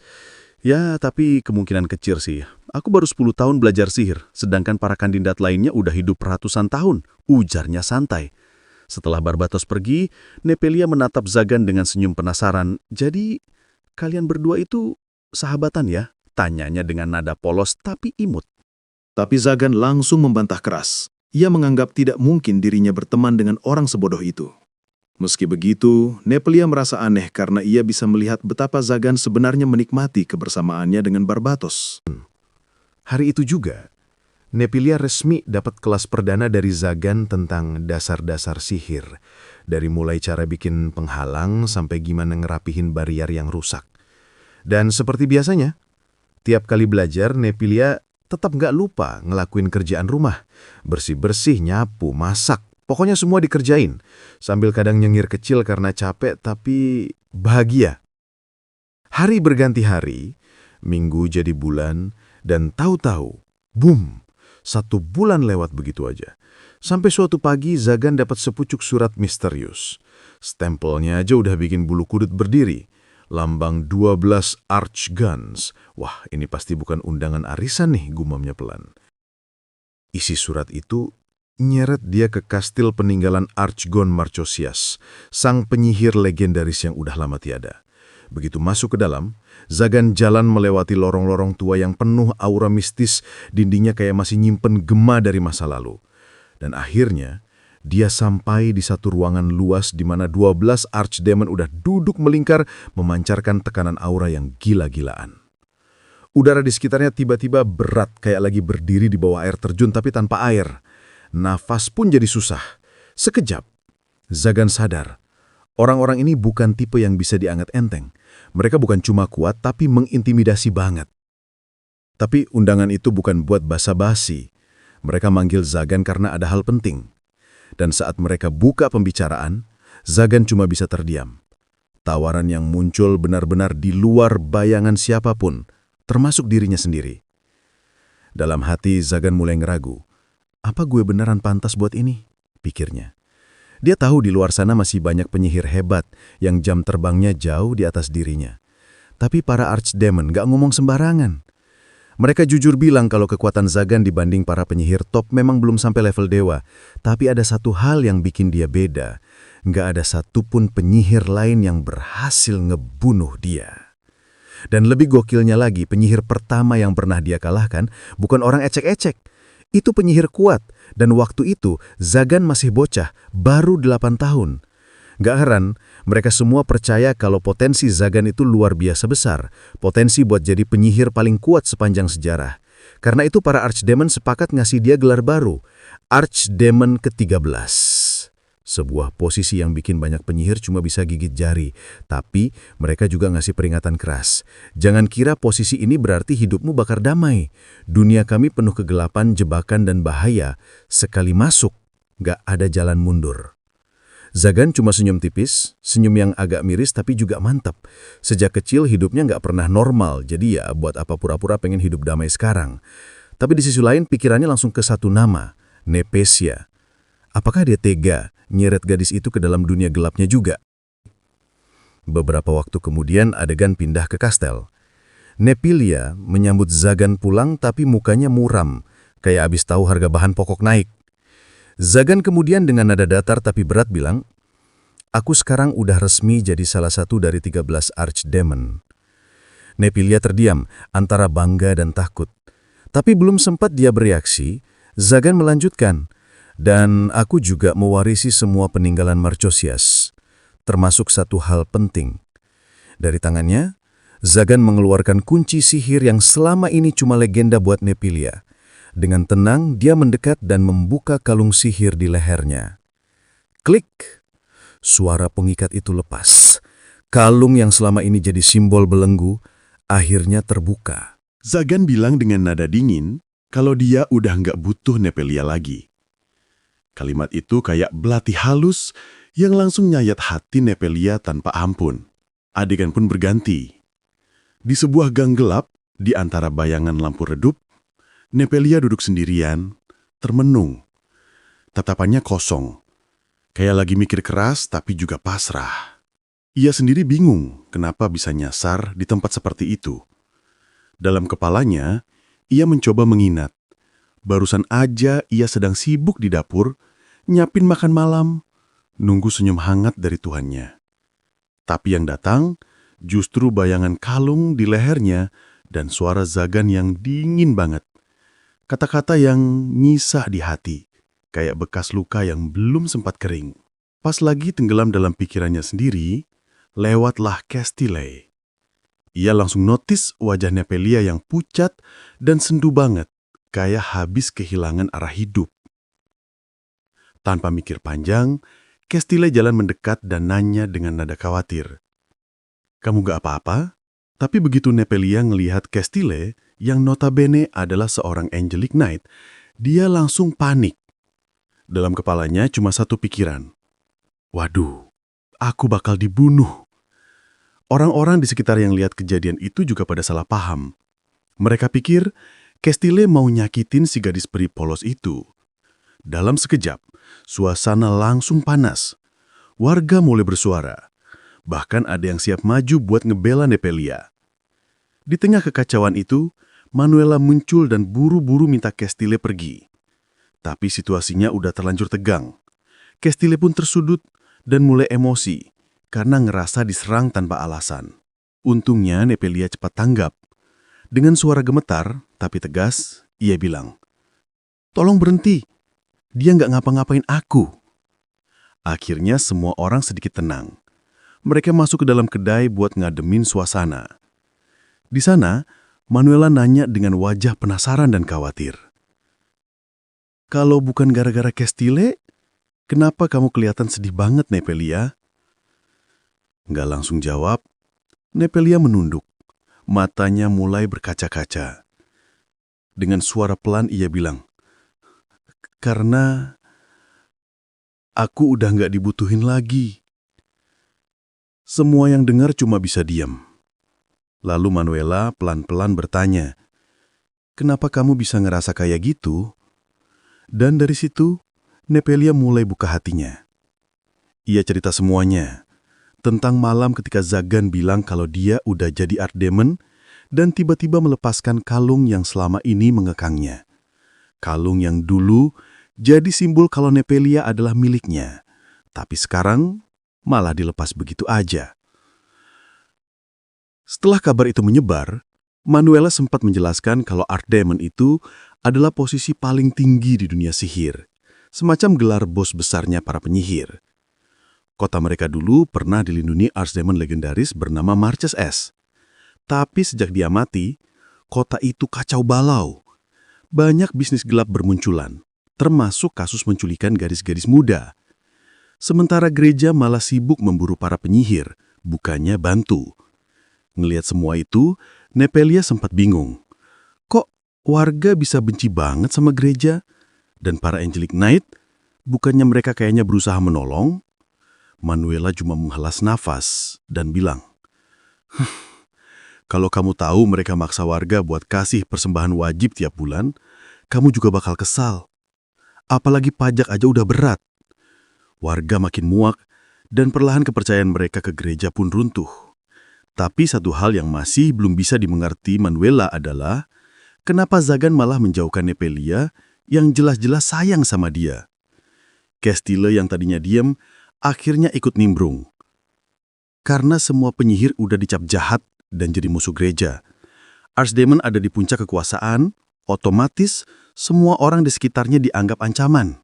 "Ya, tapi kemungkinan kecil sih. Aku baru 10 tahun belajar sihir, sedangkan para kandidat lainnya udah hidup ratusan tahun," ujarnya santai. Setelah Barbatos pergi, Nepelia menatap Zagan dengan senyum penasaran. "Jadi, kalian berdua itu sahabatan ya?" tanyanya dengan nada polos tapi imut. Tapi Zagan langsung membantah keras. Ia menganggap tidak mungkin dirinya berteman dengan orang sebodoh itu. Meski begitu, Nepelia merasa aneh karena ia bisa melihat betapa Zagan sebenarnya menikmati kebersamaannya dengan Barbatos. Hari itu juga, Nepelia resmi dapat kelas perdana dari Zagan tentang dasar-dasar sihir. Dari mulai cara bikin penghalang sampai gimana ngerapihin barrier yang rusak. Dan seperti biasanya, tiap kali belajar, Nepelia tetap nggak lupa ngelakuin kerjaan rumah. Bersih-bersih, nyapu, masak, pokoknya semua dikerjain. Sambil kadang nyengir kecil karena capek, tapi bahagia. Hari berganti hari, minggu jadi bulan, dan tahu-tahu, boom, 1 bulan lewat begitu aja. Sampai suatu pagi, Zagan dapat sepucuk surat misterius. Stempelnya aja udah bikin bulu kudut berdiri. Lambang 12 Archguns. Wah, ini pasti bukan undangan arisan nih, gumamnya pelan. Isi surat itu nyeret dia ke kastil peninggalan Archgon Marchosias, sang penyihir legendaris yang udah lama tiada. Begitu masuk ke dalam, Zagan jalan melewati lorong-lorong tua yang penuh aura mistis, dindingnya kayak masih nyimpen gema dari masa lalu. Dan akhirnya, dia sampai di satu ruangan luas di mana 12 archdemon udah duduk melingkar memancarkan tekanan aura yang gila-gilaan. Udara di sekitarnya tiba-tiba berat kayak lagi berdiri di bawah air terjun tapi tanpa air. Nafas pun jadi susah. Sekejap, Zagan sadar. Orang-orang ini bukan tipe yang bisa dianggap enteng. Mereka bukan cuma kuat tapi mengintimidasi banget. Tapi undangan itu bukan buat basa-basi. Mereka manggil Zagan karena ada hal penting. Dan saat mereka buka pembicaraan, Zagan cuma bisa terdiam. Tawaran yang muncul benar-benar di luar bayangan siapapun, termasuk dirinya sendiri. Dalam hati, Zagan mulai ngeragu. Apa gue beneran pantas buat ini? Pikirnya. Dia tahu di luar sana masih banyak penyihir hebat yang jam terbangnya jauh di atas dirinya. Tapi para archdemon gak ngomong sembarangan. Mereka jujur bilang kalau kekuatan Zagan dibanding para penyihir top memang belum sampai level dewa. Tapi ada satu hal yang bikin dia beda. Gak ada satupun penyihir lain yang berhasil ngebunuh dia. Dan lebih gokilnya lagi, penyihir pertama yang pernah dia kalahkan bukan orang ecek-ecek. Itu penyihir kuat, dan waktu itu Zagan masih bocah, baru 8 tahun. Gak heran, mereka semua percaya kalau potensi Zagan itu luar biasa besar, potensi buat jadi penyihir paling kuat sepanjang sejarah. Karena itu para Archdemon sepakat ngasih dia gelar baru, Archdemon ke-13. Sebuah posisi yang bikin banyak penyihir cuma bisa gigit jari, tapi mereka juga ngasih peringatan keras. Jangan kira posisi ini berarti hidupmu bakal damai. Dunia kami penuh kegelapan, jebakan, dan bahaya. Sekali masuk, gak ada jalan mundur. Zagan cuma senyum tipis, senyum yang agak miris tapi juga mantap. Sejak kecil hidupnya gak pernah normal, jadi ya buat apa pura-pura pengen hidup damai sekarang. Tapi di sisi lain pikirannya langsung ke satu nama, Nepesia. Apakah dia tega nyeret gadis itu ke dalam dunia gelapnya juga? Beberapa waktu kemudian adegan pindah ke kastel. Nepilia menyambut Zagan pulang tapi mukanya muram, kayak abis tahu harga bahan pokok naik. Zagan kemudian dengan nada datar tapi berat bilang, "Aku sekarang udah resmi jadi salah satu dari 13 Archdemon." Nepilia terdiam antara bangga dan takut. Tapi belum sempat dia bereaksi, Zagan melanjutkan, "Dan aku juga mewarisi semua peninggalan Marchosias, termasuk satu hal penting." Dari tangannya, Zagan mengeluarkan kunci sihir yang selama ini cuma legenda buat Nepilia. Dengan tenang, dia mendekat dan membuka kalung sihir di lehernya. Klik! Suara pengikat itu lepas. Kalung yang selama ini jadi simbol belenggu, akhirnya terbuka. Zagan bilang dengan nada dingin kalau dia udah nggak butuh Nepelia lagi. Kalimat itu kayak belati halus yang langsung nyayat hati Nepelia tanpa ampun. Adegan pun berganti. Di sebuah gang gelap, di antara bayangan lampu redup, Nepelia duduk sendirian, termenung. Tatapannya kosong, kayak lagi mikir keras tapi juga pasrah. Ia sendiri bingung kenapa bisa nyasar di tempat seperti itu. Dalam kepalanya, ia mencoba mengingat. Barusan aja ia sedang sibuk di dapur, nyiapin makan malam, nunggu senyum hangat dari tuannya. Tapi yang datang justru bayangan kalung di lehernya dan suara Zagan yang dingin banget. Kata-kata yang nyisah di hati, kayak bekas luka yang belum sempat kering. Pas lagi tenggelam dalam pikirannya sendiri, lewatlah Castile. Ia langsung notis wajah Nepelia yang pucat dan sendu banget, kayak habis kehilangan arah hidup. Tanpa mikir panjang, Castile jalan mendekat dan nanya dengan nada khawatir, "Kamu gak apa-apa?" Tapi begitu Nepelia ngelihat Castile, yang notabene adalah seorang Angelic Knight, dia langsung panik. Dalam kepalanya cuma satu pikiran. Waduh, aku bakal dibunuh. Orang-orang di sekitar yang lihat kejadian itu juga pada salah paham. Mereka pikir Castile mau nyakitin si gadis peri polos itu. Dalam sekejap, suasana langsung panas. Warga mulai bersuara. Bahkan ada yang siap maju buat ngebela Nepelia. Di tengah kekacauan itu, Manuela muncul dan buru-buru minta Castile pergi. Tapi situasinya udah terlanjur tegang. Castile pun tersudut dan mulai emosi karena ngerasa diserang tanpa alasan. Untungnya Nepelia cepat tanggap. Dengan suara gemetar tapi tegas, ia bilang, "Tolong berhenti, dia nggak ngapa-ngapain aku." Akhirnya semua orang sedikit tenang. Mereka masuk ke dalam kedai buat ngademin suasana. Di sana, Manuela nanya dengan wajah penasaran dan khawatir. "Kalau bukan gara-gara Castile, kenapa kamu kelihatan sedih banget, Nepelia?" Nggak langsung jawab, Nepelia menunduk. Matanya mulai berkaca-kaca. Dengan suara pelan ia bilang, karena aku udah nggak dibutuhin lagi. Semua yang dengar cuma bisa diam. Lalu Manuela pelan-pelan bertanya, "Kenapa kamu bisa ngerasa kayak gitu?" Dan dari situ, Nepelia mulai buka hatinya. Ia cerita semuanya, tentang malam ketika Zagan bilang kalau dia udah jadi art demon dan tiba-tiba melepaskan kalung yang selama ini mengekangnya. Kalung yang dulu jadi simbol kalau Nepelia adalah miliknya, tapi sekarang malah dilepas begitu aja. Setelah kabar itu menyebar, Manuela sempat menjelaskan kalau art demon itu adalah posisi paling tinggi di dunia sihir, semacam gelar bos besarnya para penyihir. Kota mereka dulu pernah dilindungi archdemon legendaris bernama Marches S. Tapi sejak dia mati, kota itu kacau balau. Banyak bisnis gelap bermunculan, termasuk kasus penculikan gadis-gadis muda. Sementara gereja malah sibuk memburu para penyihir, bukannya bantu. Ngelihat semua itu, Nepelia sempat bingung. Kok warga bisa benci banget sama gereja? Dan para Angelic Knight, bukannya mereka kayaknya berusaha menolong? Manuela cuma menghelas nafas dan bilang, "Kalau kamu tahu mereka maksa warga buat kasih persembahan wajib tiap bulan, kamu juga bakal kesal. Apalagi pajak aja udah berat." Warga makin muak dan perlahan kepercayaan mereka ke gereja pun runtuh. Tapi satu hal yang masih belum bisa dimengerti Manuela adalah kenapa Zagan malah menjauhkan Nepelia yang jelas-jelas sayang sama dia. Castile yang tadinya diam akhirnya ikut nimbrung. Karena semua penyihir udah dicap jahat dan jadi musuh gereja. Archdemon ada di puncak kekuasaan, otomatis semua orang di sekitarnya dianggap ancaman.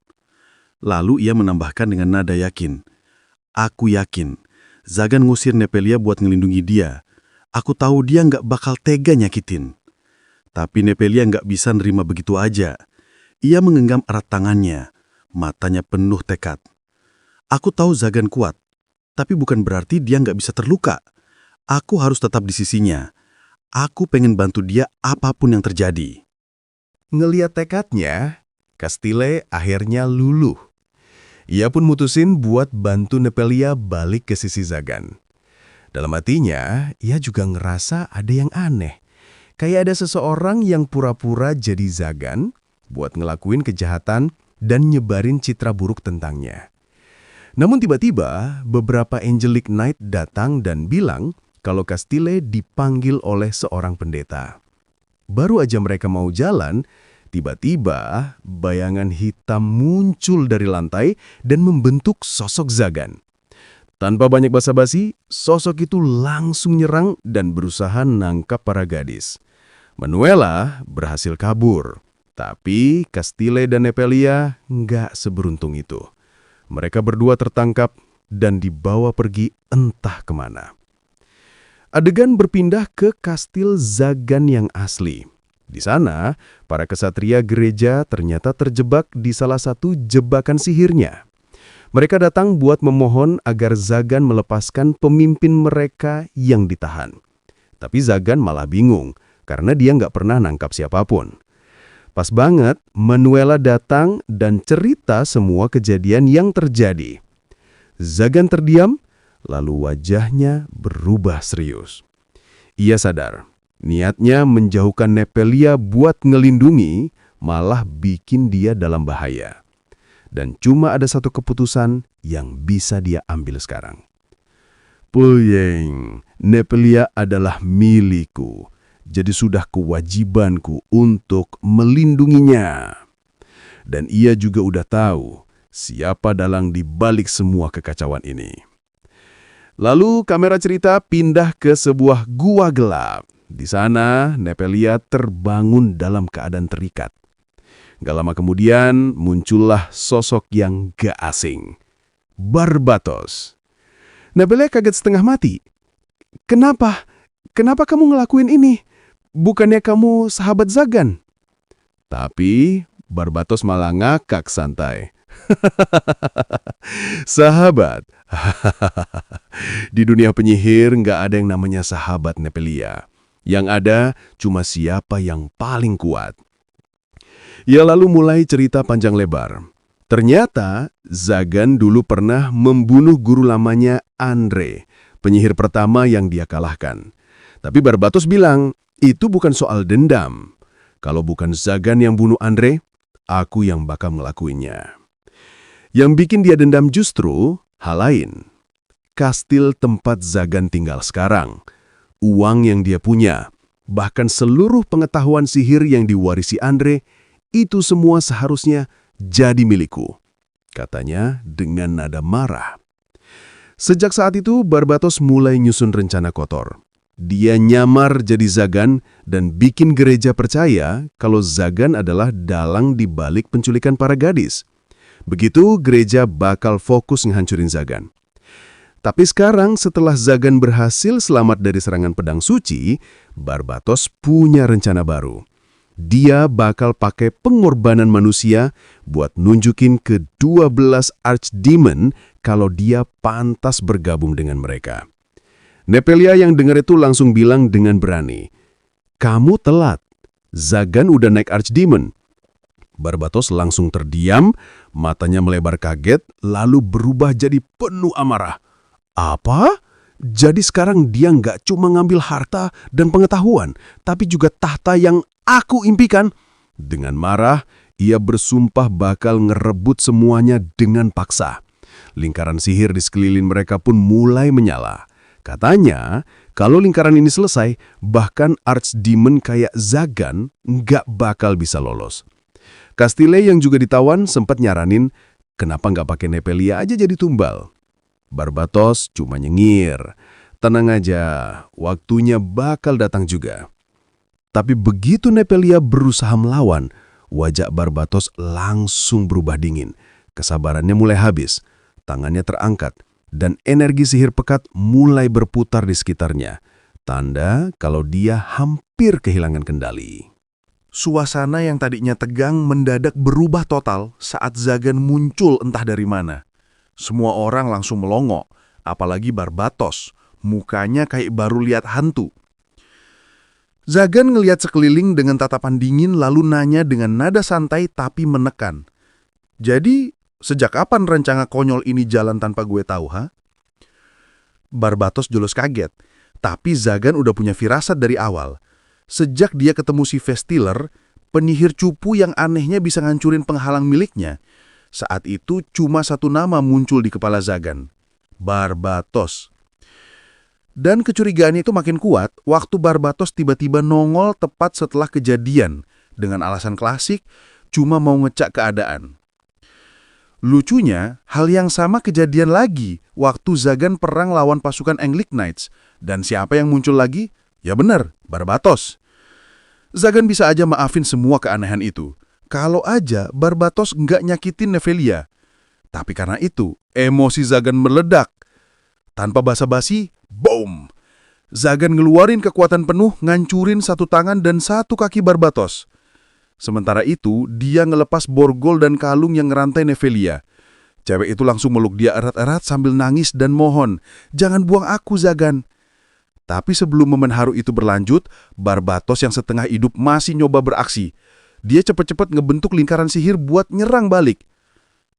Lalu ia menambahkan dengan nada yakin, "Aku yakin, Zagan ngusir Nepelia buat ngelindungi dia. Aku tahu dia nggak bakal tega nyakitin." Tapi Nepelia nggak bisa nerima begitu aja. Ia menggenggam erat tangannya, matanya penuh tekad. "Aku tahu Zagan kuat, tapi bukan berarti dia nggak bisa terluka. Aku harus tetap di sisinya. Aku pengen bantu dia apapun yang terjadi." Ngeliat tekadnya, Castile akhirnya luluh. Ia pun mutusin buat bantu Nepelia balik ke sisi Zagan. Dalam hatinya, ia juga ngerasa ada yang aneh. Kayak ada seseorang yang pura-pura jadi Zagan buat ngelakuin kejahatan dan nyebarin citra buruk tentangnya. Namun tiba-tiba, beberapa Angelic Knight datang dan bilang kalau Castile dipanggil oleh seorang pendeta. Baru aja mereka mau jalan, tiba-tiba bayangan hitam muncul dari lantai dan membentuk sosok Zagan. Tanpa banyak basa-basi, sosok itu langsung nyerang dan berusaha nangkap para gadis. Manuela berhasil kabur, tapi Castile dan Nepelia nggak seberuntung itu. Mereka berdua tertangkap dan dibawa pergi entah kemana. Adegan berpindah ke kastil Zagan yang asli. Di sana, para kesatria gereja ternyata terjebak di salah satu jebakan sihirnya. Mereka datang buat memohon agar Zagan melepaskan pemimpin mereka yang ditahan. Tapi Zagan malah bingung, karena dia nggak pernah nangkap siapapun. Pas banget, Manuela datang dan cerita semua kejadian yang terjadi. Zagan terdiam, lalu wajahnya berubah serius. Ia sadar, niatnya menjauhkan Nepelia buat ngelindungi malah bikin dia dalam bahaya. Dan cuma ada satu keputusan yang bisa dia ambil sekarang. "Puyeng, Nepelia adalah milikku. Jadi sudah kewajibanku untuk melindunginya. Dan ia juga udah tahu siapa dalang di balik semua kekacauan ini." Lalu kamera cerita pindah ke sebuah gua gelap. Di sana, Nepelia terbangun dalam keadaan terikat. Gak lama kemudian, muncullah sosok yang gak asing. Barbatos. Nepelia kaget setengah mati. Kenapa? Kenapa kamu ngelakuin ini? Bukannya kamu sahabat Zagan?" Tapi Barbatos malah ngakak santai. "Sahabat? Di dunia penyihir nggak ada yang namanya sahabat, Nepelia. Yang ada cuma siapa yang paling kuat. Ia lalu mulai cerita panjang lebar. Ternyata Zagan dulu pernah membunuh guru lamanya Andre, penyihir pertama yang dia kalahkan. Tapi Barbatos bilang, itu bukan soal dendam. Kalau bukan Zagan yang bunuh Andre, aku yang bakal ngelakuinnya. Yang bikin dia dendam justru hal lain. Kastil tempat Zagan tinggal sekarang, uang yang dia punya, bahkan seluruh pengetahuan sihir yang diwarisi Andre, itu semua seharusnya jadi milikku, katanya dengan nada marah. Sejak saat itu, Barbatos mulai nyusun rencana kotor. Dia nyamar jadi Zagan dan bikin gereja percaya kalau Zagan adalah dalang di balik penculikan para gadis. Begitu gereja bakal fokus ngehancurin Zagan. Tapi sekarang setelah Zagan berhasil selamat dari serangan pedang suci, Barbatos punya rencana baru. Dia bakal pakai pengorbanan manusia buat nunjukin ke 12 Archdemon kalau dia pantas bergabung dengan mereka. Nepelia yang dengar itu langsung bilang dengan berani, "Kamu telat. Zagan udah naik Archdemon." Barbatos langsung terdiam, matanya melebar kaget, lalu berubah jadi penuh amarah. "Apa? Jadi sekarang dia nggak cuma ngambil harta dan pengetahuan, tapi juga tahta yang aku impikan?" Dengan marah, ia bersumpah bakal ngerebut semuanya dengan paksa. Lingkaran sihir di sekeliling mereka pun mulai menyala. Katanya, kalau lingkaran ini selesai, bahkan Archdemon kayak Zagan nggak bakal bisa lolos. Castile yang juga ditawan sempat nyaranin, kenapa nggak pakai Nepelia aja jadi tumbal? Barbatos cuma nyengir. Tenang aja, waktunya bakal datang juga. Tapi begitu Nepelia berusaha melawan, wajah Barbatos langsung berubah dingin. Kesabarannya mulai habis, tangannya terangkat, dan energi sihir pekat mulai berputar di sekitarnya. Tanda kalau dia hampir kehilangan kendali. Suasana yang tadinya tegang mendadak berubah total saat Zagan muncul entah dari mana. Semua orang langsung melongo, apalagi Barbatos. Mukanya kayak baru lihat hantu. Zagan ngelihat sekeliling dengan tatapan dingin lalu nanya dengan nada santai tapi menekan. "Jadi, sejak kapan rencana konyol ini jalan tanpa gue tahu, ha?" Barbatos jelas kaget, tapi Zagan udah punya firasat dari awal. Sejak dia ketemu si Vestiller, penyihir cupu yang anehnya bisa ngancurin penghalang miliknya, saat itu cuma satu nama muncul di kepala Zagan, Barbatos. Dan kecurigaannya itu makin kuat waktu Barbatos tiba-tiba nongol tepat setelah kejadian dengan alasan klasik cuma mau ngecek keadaan. Lucunya, hal yang sama kejadian lagi waktu Zagan perang lawan pasukan Anglic Knights. Dan siapa yang muncul lagi? Ya benar, Barbatos. Zagan bisa aja maafin semua keanehan itu. Kalau aja Barbatos nggak nyakitin Nevelia. Tapi karena itu, emosi Zagan meledak. Tanpa basa-basi, boom! Zagan ngeluarin kekuatan penuh, ngancurin satu tangan dan satu kaki Barbatos. Sementara itu, dia ngelepas borgol dan kalung yang ngerantai Nevelia. Cewek itu langsung meluk dia erat-erat sambil nangis dan mohon, "Jangan buang aku, Zagan." Tapi sebelum momen haru itu berlanjut, Barbatos yang setengah hidup masih nyoba beraksi. Dia cepet-cepet ngebentuk lingkaran sihir buat nyerang balik.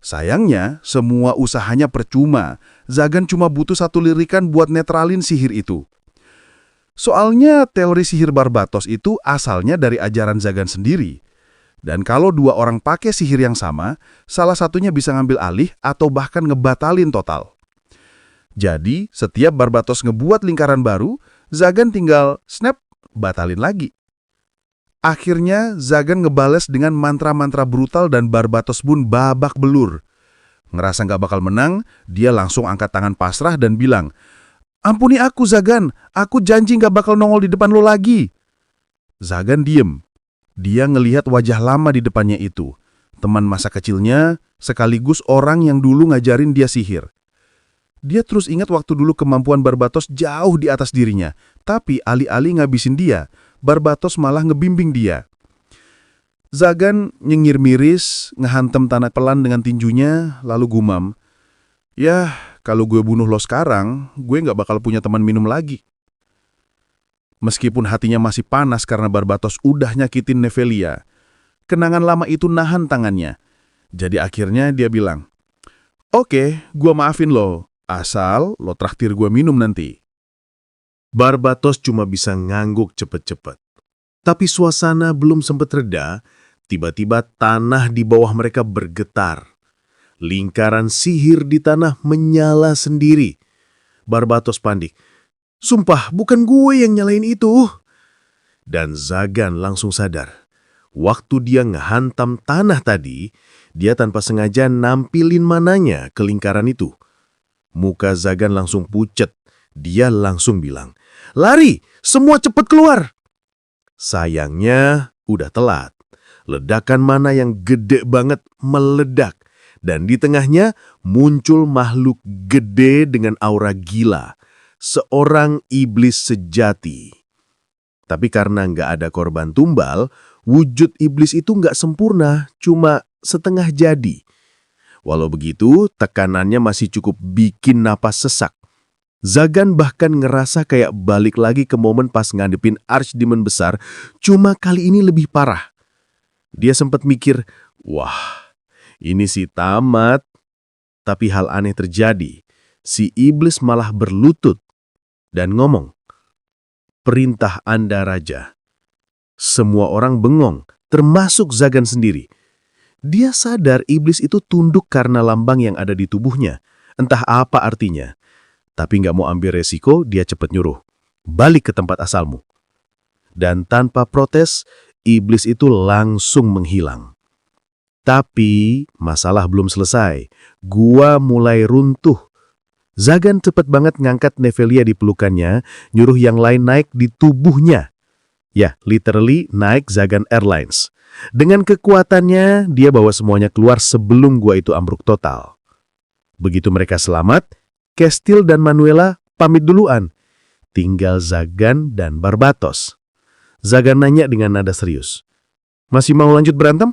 Sayangnya, semua usahanya percuma. Zagan cuma butuh satu lirikan buat netralin sihir itu. Soalnya teori sihir Barbatos itu asalnya dari ajaran Zagan sendiri. Dan kalau dua orang pakai sihir yang sama, salah satunya bisa ngambil alih atau bahkan ngebatalin total. Jadi, setiap Barbatos ngebuat lingkaran baru, Zagan tinggal snap, batalin lagi. Akhirnya, Zagan ngebales dengan mantra-mantra brutal dan Barbatos pun babak belur. Ngerasa nggak bakal menang, dia langsung angkat tangan pasrah dan bilang, "Ampuni aku, Zagan. Aku janji nggak bakal nongol di depan lo lagi." Zagan diem. Dia ngelihat wajah lama di depannya itu. Teman masa kecilnya, sekaligus orang yang dulu ngajarin dia sihir. Dia terus ingat waktu dulu kemampuan Barbatos jauh di atas dirinya. Tapi alih-alih ngabisin dia, Barbatos malah ngebimbing dia. Zagan nyengir miris, ngehantem tanah pelan dengan tinjunya, lalu gumam, "Ya, kalau gue bunuh lo sekarang, gue nggak bakal punya teman minum lagi." Meskipun hatinya masih panas karena Barbatos udah nyakitin Nevelia, kenangan lama itu nahan tangannya. Jadi akhirnya dia bilang, "Oke, gua maafin lo, asal lo traktir gua minum nanti." Barbatos cuma bisa ngangguk cepet-cepet. Tapi suasana belum sempat reda, tiba-tiba tanah di bawah mereka bergetar. Lingkaran sihir di tanah menyala sendiri. Barbatos panik. "Sumpah, bukan gue yang nyalain itu." Dan Zagan langsung sadar. Waktu dia ngehantam tanah tadi, dia tanpa sengaja nampilin mananya ke lingkaran itu. Muka Zagan langsung pucet. Dia langsung bilang, "Lari! Semua cepet keluar!" Sayangnya, udah telat. Ledakan mana yang gede banget meledak. Dan di tengahnya muncul makhluk gede dengan aura gila. Seorang iblis sejati. Tapi karena nggak ada korban tumbal, wujud iblis itu nggak sempurna, cuma setengah jadi. Walau begitu, tekanannya masih cukup bikin napas sesak. Zagan bahkan ngerasa kayak balik lagi ke momen pas ngadepin Archdemon besar, cuma kali ini lebih parah. Dia sempat mikir, wah, ini sih tamat. Tapi hal aneh terjadi. Si iblis malah berlutut dan ngomong, "Perintah Anda, Raja." Semua orang bengong, termasuk Zagan sendiri. Dia sadar iblis itu tunduk karena lambang yang ada di tubuhnya. Entah apa artinya. Tapi nggak mau ambil resiko, dia cepet nyuruh, "Balik ke tempat asalmu." Dan tanpa protes, iblis itu langsung menghilang. Tapi masalah belum selesai. Gua mulai runtuh. Zagan cepet banget ngangkat Nevelia di pelukannya, nyuruh yang lain naik di tubuhnya. Ya, literally naik Zagan Airlines. Dengan kekuatannya, dia bawa semuanya keluar sebelum gua itu ambruk total. Begitu mereka selamat, Kestil dan Manuela pamit duluan. Tinggal Zagan dan Barbatos. Zagan nanya dengan nada serius, "Masih mau lanjut berantem?"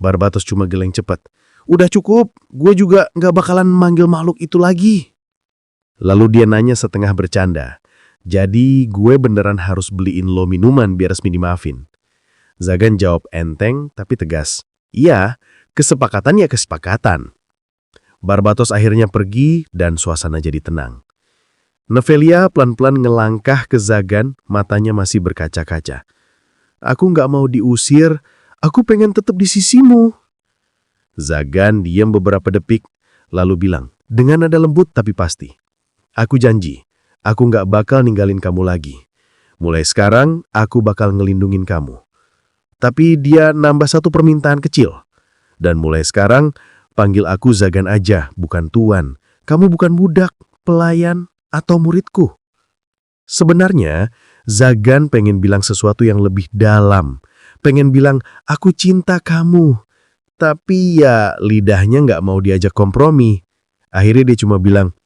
Barbatos cuma geleng cepat. "Udah cukup, gue juga nggak bakalan manggil makhluk itu lagi." Lalu dia nanya setengah bercanda, "Jadi gue beneran harus beliin lo minuman biar resmi dimaafin?" Zagan jawab enteng tapi tegas, "Iya, kesepakatan ya kesepakatan." Barbatos akhirnya pergi dan suasana jadi tenang. Nevelia pelan-pelan ngelangkah ke Zagan, matanya masih berkaca-kaca. "Aku nggak mau diusir, aku pengen tetap di sisimu." Zagan diam beberapa detik, lalu bilang, dengan nada lembut tapi pasti, "Aku janji, aku nggak bakal ninggalin kamu lagi. Mulai sekarang, aku bakal ngelindungin kamu. Tapi dia nambah satu permintaan kecil. Dan mulai sekarang, panggil aku Zagan aja, bukan Tuan. Kamu bukan budak, pelayan, atau muridku." Sebenarnya, Zagan pengen bilang sesuatu yang lebih dalam. Pengen bilang, "Aku cinta kamu." Tapi ya lidahnya nggak mau diajak kompromi. Akhirnya dia cuma bilang,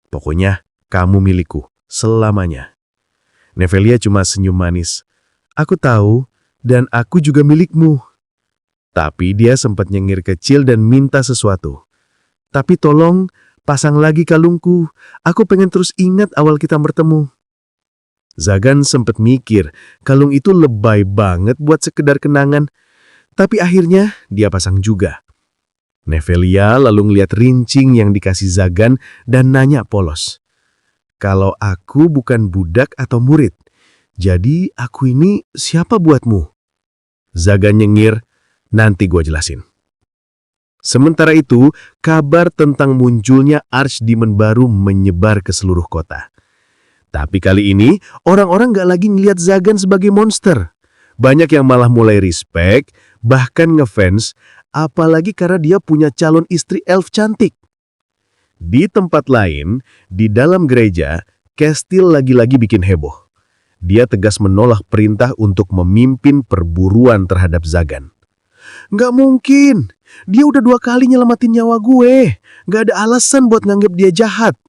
"Pokoknya kamu milikku, selamanya." Nevelia cuma senyum manis. "Aku tahu, dan aku juga milikmu." Tapi dia sempat nyengir kecil dan minta sesuatu. "Tapi tolong, pasang lagi kalungku. Aku pengen terus ingat awal kita bertemu." Zagan sempat mikir, kalung itu lebay banget buat sekedar kenangan. Tapi akhirnya dia pasang juga. Nevelia lalu ngeliat rincing yang dikasih Zagan dan nanya polos, "Kalau aku bukan budak atau murid, jadi aku ini siapa buatmu?" Zagan nyengir, "Nanti gue jelasin." Sementara itu, kabar tentang munculnya Archdemon baru menyebar ke seluruh kota. Tapi kali ini, orang-orang gak lagi ngeliat Zagan sebagai monster. Banyak yang malah mulai respect, bahkan ngefans, apalagi karena dia punya calon istri elf cantik. Di tempat lain, di dalam gereja, Kestil lagi-lagi bikin heboh. Dia tegas menolak perintah untuk memimpin perburuan terhadap Zagan. "Nggak mungkin, dia udah 2 kali nyelamatin nyawa gue. Nggak ada alasan buat nganggap dia jahat."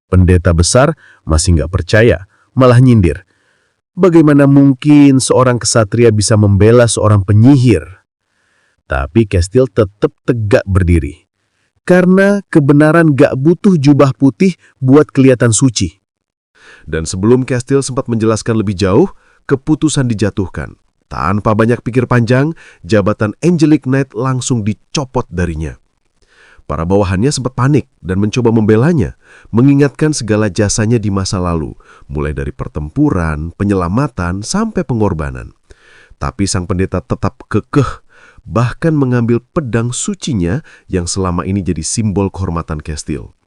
Pendeta besar masih nggak percaya, malah nyindir. Bagaimana mungkin seorang kesatria bisa membela seorang penyihir? Tapi Kestil tetap tegak berdiri. Karena kebenaran nggak butuh jubah putih buat kelihatan suci. Dan sebelum Kestil sempat menjelaskan lebih jauh, keputusan dijatuhkan. Tanpa banyak pikir panjang, jabatan Angelic Knight langsung dicopot darinya. Para bawahannya sempat panik dan mencoba membelanya, mengingatkan segala jasanya di masa lalu, mulai dari pertempuran, penyelamatan, sampai pengorbanan. Tapi sang pendeta tetap kekeh, bahkan mengambil pedang sucinya yang selama ini jadi simbol kehormatan Castile.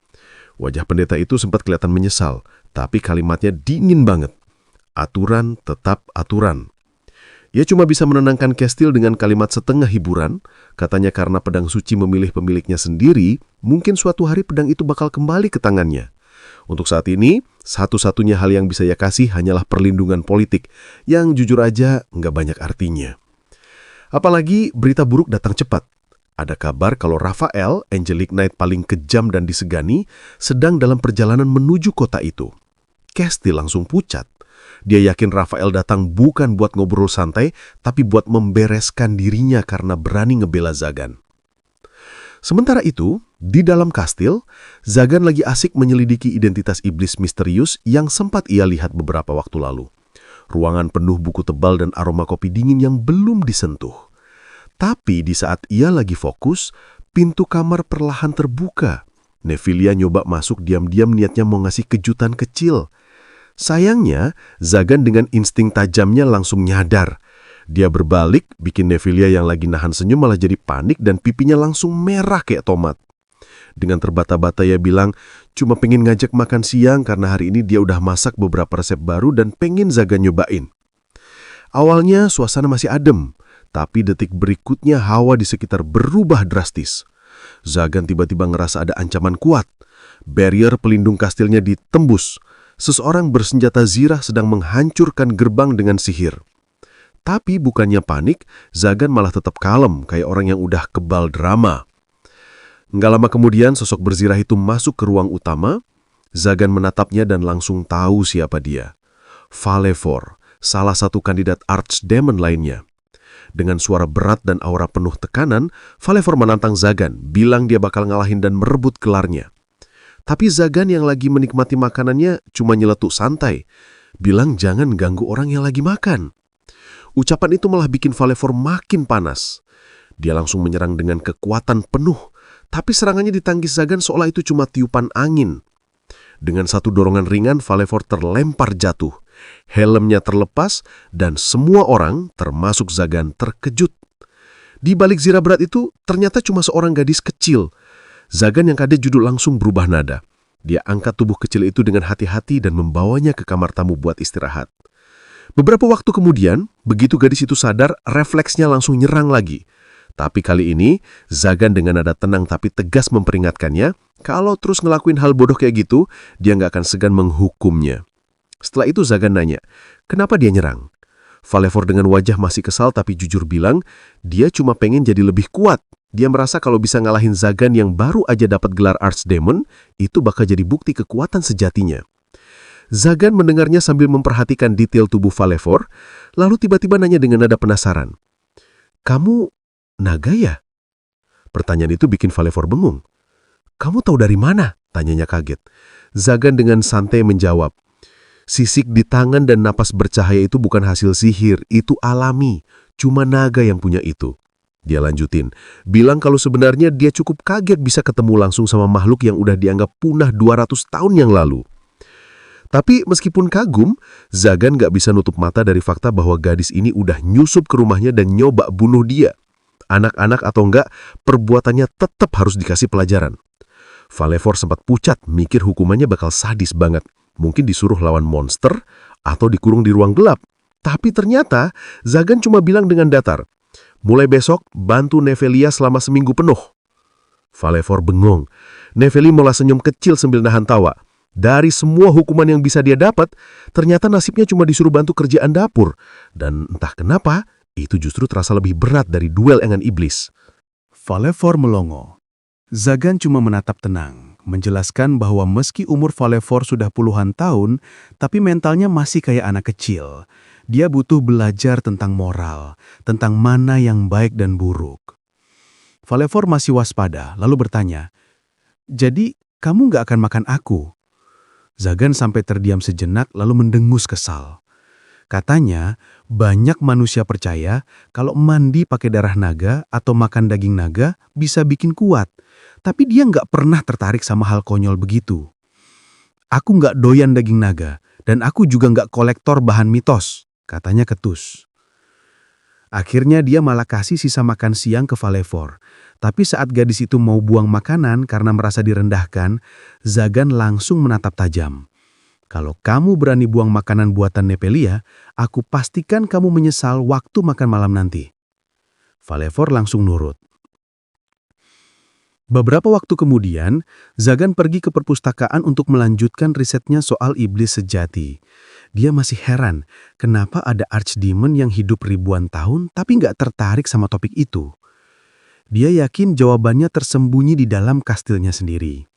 Wajah pendeta itu sempat kelihatan menyesal, tapi kalimatnya dingin banget. Aturan tetap aturan. Ia cuma bisa menenangkan Castile dengan kalimat setengah hiburan, katanya karena pedang suci memilih pemiliknya sendiri, mungkin suatu hari pedang itu bakal kembali ke tangannya. Untuk saat ini, satu-satunya hal yang bisa ia kasih hanyalah perlindungan politik, yang jujur aja nggak banyak artinya. Apalagi berita buruk datang cepat. Ada kabar kalau Raphael, Angelic Knight paling kejam dan disegani, sedang dalam perjalanan menuju kota itu. Castile langsung pucat. Dia yakin Raphael datang bukan buat ngobrol santai, tapi buat membereskan dirinya karena berani ngebela Zagan. Sementara itu, di dalam kastil, Zagan lagi asik menyelidiki identitas iblis misterius yang sempat ia lihat beberapa waktu lalu. Ruangan penuh buku tebal dan aroma kopi dingin yang belum disentuh. Tapi di saat ia lagi fokus, pintu kamar perlahan terbuka. Nephilia nyoba masuk diam-diam niatnya mau ngasih kejutan kecil. Sayangnya, Zagan dengan insting tajamnya langsung nyadar. Dia berbalik, bikin Nephilia yang lagi nahan senyum malah jadi panik dan pipinya langsung merah kayak tomat. Dengan terbata-bata ia bilang, cuma pengen ngajak makan siang karena hari ini dia udah masak beberapa resep baru dan pengen Zagan nyobain. Awalnya suasana masih adem, tapi detik berikutnya hawa di sekitar berubah drastis. Zagan tiba-tiba ngerasa ada ancaman kuat. Barrier pelindung kastilnya ditembus. Seseorang bersenjata zirah sedang menghancurkan gerbang dengan sihir. Tapi bukannya panik, Zagan malah tetap kalem kayak orang yang udah kebal drama. Nggak lama kemudian sosok berzirah itu masuk ke ruang utama. Zagan menatapnya dan langsung tahu siapa dia. Falevor, salah satu kandidat Archdemon lainnya. Dengan suara berat dan aura penuh tekanan, Falevor menantang Zagan, bilang dia bakal ngalahin dan merebut gelarnya. Tapi Zagan yang lagi menikmati makanannya cuma nyeletuk santai, bilang jangan ganggu orang yang lagi makan. Ucapan itu malah bikin Falevor makin panas. Dia langsung menyerang dengan kekuatan penuh, tapi serangannya ditangkis Zagan seolah itu cuma tiupan angin. Dengan satu dorongan ringan, Falevor terlempar jatuh. Helmnya terlepas dan semua orang, termasuk Zagan, terkejut. Di balik zirah berat itu, ternyata cuma seorang gadis kecil. Zagan yang kaget judul langsung berubah nada. Dia angkat tubuh kecil itu dengan hati-hati dan membawanya ke kamar tamu buat istirahat. Beberapa waktu kemudian, begitu gadis itu sadar, refleksnya langsung nyerang lagi. Tapi kali ini, Zagan dengan nada tenang tapi tegas memperingatkannya, kalau terus ngelakuin hal bodoh kayak gitu, dia nggak akan segan menghukumnya. Setelah itu Zagan nanya, kenapa dia nyerang? Falevor dengan wajah masih kesal tapi jujur bilang, dia cuma pengen jadi lebih kuat. Dia merasa kalau bisa ngalahin Zagan yang baru aja dapat gelar Archdemon, itu bakal jadi bukti kekuatan sejatinya. Zagan mendengarnya sambil memperhatikan detail tubuh Falevor, lalu tiba-tiba nanya dengan nada penasaran. Kamu naga ya? Pertanyaan itu bikin Falevor bengung. Kamu tahu dari mana? Tanyanya kaget. Zagan dengan santai menjawab. Sisik di tangan dan napas bercahaya itu bukan hasil sihir, itu alami. Cuma naga yang punya itu. Dia lanjutin, bilang kalau sebenarnya dia cukup kaget bisa ketemu langsung sama makhluk yang udah dianggap punah 200 tahun yang lalu. Tapi meskipun kagum, Zagan gak bisa nutup mata dari fakta bahwa gadis ini udah nyusup ke rumahnya dan nyoba bunuh dia. Anak-anak atau enggak, perbuatannya tetap harus dikasih pelajaran. Falevor sempat pucat, mikir hukumannya bakal sadis banget. Mungkin disuruh lawan monster atau dikurung di ruang gelap. Tapi ternyata Zagan cuma bilang dengan datar, mulai besok bantu Nephilia selama seminggu penuh. Falevor bengong. Nephilia malah senyum kecil sambil nahan tawa. Dari semua hukuman yang bisa dia dapat, ternyata nasibnya cuma disuruh bantu kerjaan dapur. Dan entah kenapa, itu justru terasa lebih berat dari duel dengan iblis. Falevor melongo. Zagan cuma menatap tenang, menjelaskan bahwa meski umur Falevor sudah puluhan tahun, tapi mentalnya masih kayak anak kecil. Dia butuh belajar tentang moral, tentang mana yang baik dan buruk. Falevor masih waspada, lalu bertanya, "Jadi, kamu nggak akan makan aku?" Zagan sampai terdiam sejenak lalu mendengus kesal. Katanya, banyak manusia percaya kalau mandi pakai darah naga atau makan daging naga bisa bikin kuat. Tapi dia nggak pernah tertarik sama hal konyol begitu. Aku nggak doyan daging naga, dan aku juga nggak kolektor bahan mitos, katanya ketus. Akhirnya dia malah kasih sisa makan siang ke Falevor. Tapi saat gadis itu mau buang makanan karena merasa direndahkan, Zagan langsung menatap tajam. Kalau kamu berani buang makanan buatan Nepelia, aku pastikan kamu menyesal waktu makan malam nanti. Falevor langsung nurut. Beberapa waktu kemudian, Zagan pergi ke perpustakaan untuk melanjutkan risetnya soal iblis sejati. Dia masih heran kenapa ada archdemon yang hidup ribuan tahun tapi nggak tertarik sama topik itu. Dia yakin jawabannya tersembunyi di dalam kastilnya sendiri.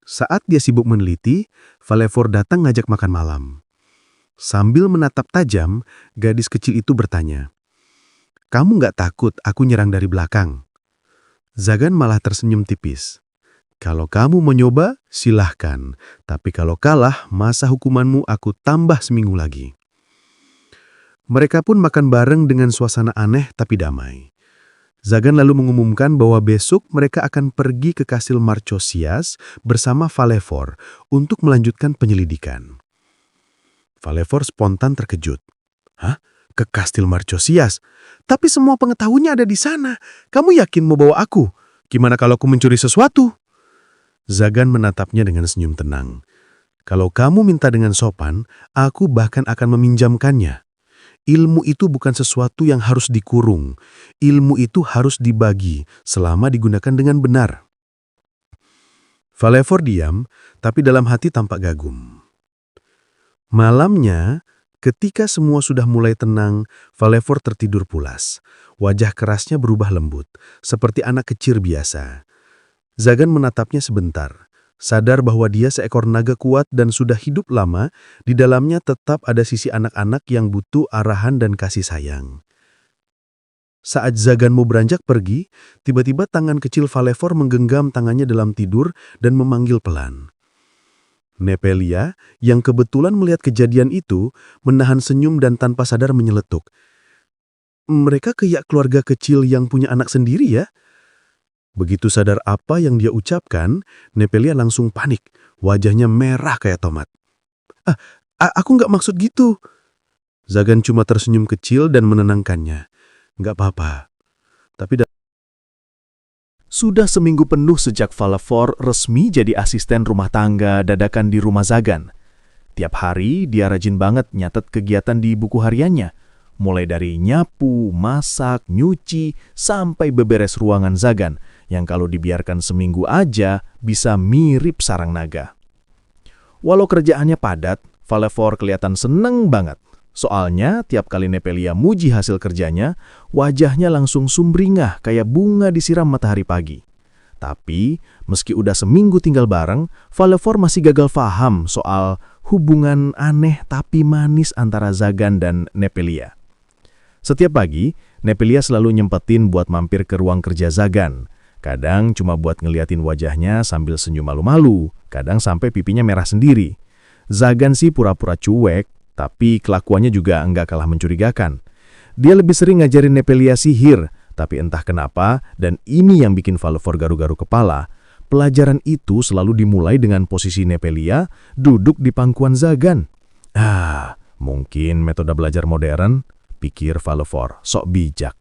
Saat dia sibuk meneliti, Falevor datang ngajak makan malam. Sambil menatap tajam, gadis kecil itu bertanya, "Kamu nggak takut aku nyerang dari belakang?" Zagan malah tersenyum tipis. "Kalau kamu mau nyoba, silahkan. Tapi kalau kalah, masa hukumanmu aku tambah seminggu lagi." Mereka pun makan bareng dengan suasana aneh tapi damai. Zagan lalu mengumumkan bahwa besok mereka akan pergi ke kastil Marchosias bersama Falevor untuk melanjutkan penyelidikan. Falevor spontan terkejut. "Hah? Ke kastil Marchosias? Tapi semua pengetahuannya ada di sana. Kamu yakin mau bawa aku? Gimana kalau aku mencuri sesuatu?" Zagan menatapnya dengan senyum tenang. "Kalau kamu minta dengan sopan, aku bahkan akan meminjamkannya. Ilmu itu bukan sesuatu yang harus dikurung. Ilmu itu harus dibagi selama digunakan dengan benar." Falevor diam, tapi dalam hati tampak gagum. Malamnya, ketika semua sudah mulai tenang, Falevor tertidur pulas. Wajah kerasnya berubah lembut, seperti anak kecil biasa. Zagan menatapnya sebentar, sadar bahwa dia seekor naga kuat dan sudah hidup lama, di dalamnya tetap ada sisi anak-anak yang butuh arahan dan kasih sayang. Saat Zagan mau beranjak pergi, tiba-tiba tangan kecil Falevor menggenggam tangannya dalam tidur dan memanggil pelan. Nepelia, yang kebetulan melihat kejadian itu, menahan senyum dan tanpa sadar menyeletuk. "Mereka kayak keluarga kecil yang punya anak sendiri ya?" Begitu sadar apa yang dia ucapkan, Nepelia langsung panik. Wajahnya merah kayak tomat. Aku nggak maksud gitu." Zagan cuma tersenyum kecil dan menenangkannya. "Nggak apa-apa. Tapi Sudah seminggu penuh sejak Falevor resmi jadi asisten rumah tangga dadakan di rumah Zagan. Tiap hari dia rajin banget nyatet kegiatan di buku hariannya. Mulai dari nyapu, masak, nyuci, sampai beberes ruangan Zagan yang kalau dibiarkan seminggu aja bisa mirip sarang naga. Walau kerjaannya padat, Falevor kelihatan seneng banget. Soalnya tiap kali Nepelia muji hasil kerjanya, wajahnya langsung sumringah kayak bunga disiram matahari pagi. Tapi, meski udah seminggu tinggal bareng, Falevor masih gagal paham soal hubungan aneh tapi manis antara Zagan dan Nepelia. Setiap pagi, Nepelia selalu nyempetin buat mampir ke ruang kerja Zagan. Kadang cuma buat ngeliatin wajahnya sambil senyum malu-malu, kadang sampai pipinya merah sendiri. Zagan sih pura-pura cuek, tapi kelakuannya juga enggak kalah mencurigakan. Dia lebih sering ngajarin Nepelia sihir, tapi entah kenapa, dan ini yang bikin Falevor garu-garu kepala, pelajaran itu selalu dimulai dengan posisi Nepelia duduk di pangkuan Zagan. Mungkin metode belajar modern, pikir Falevor, sok bijak.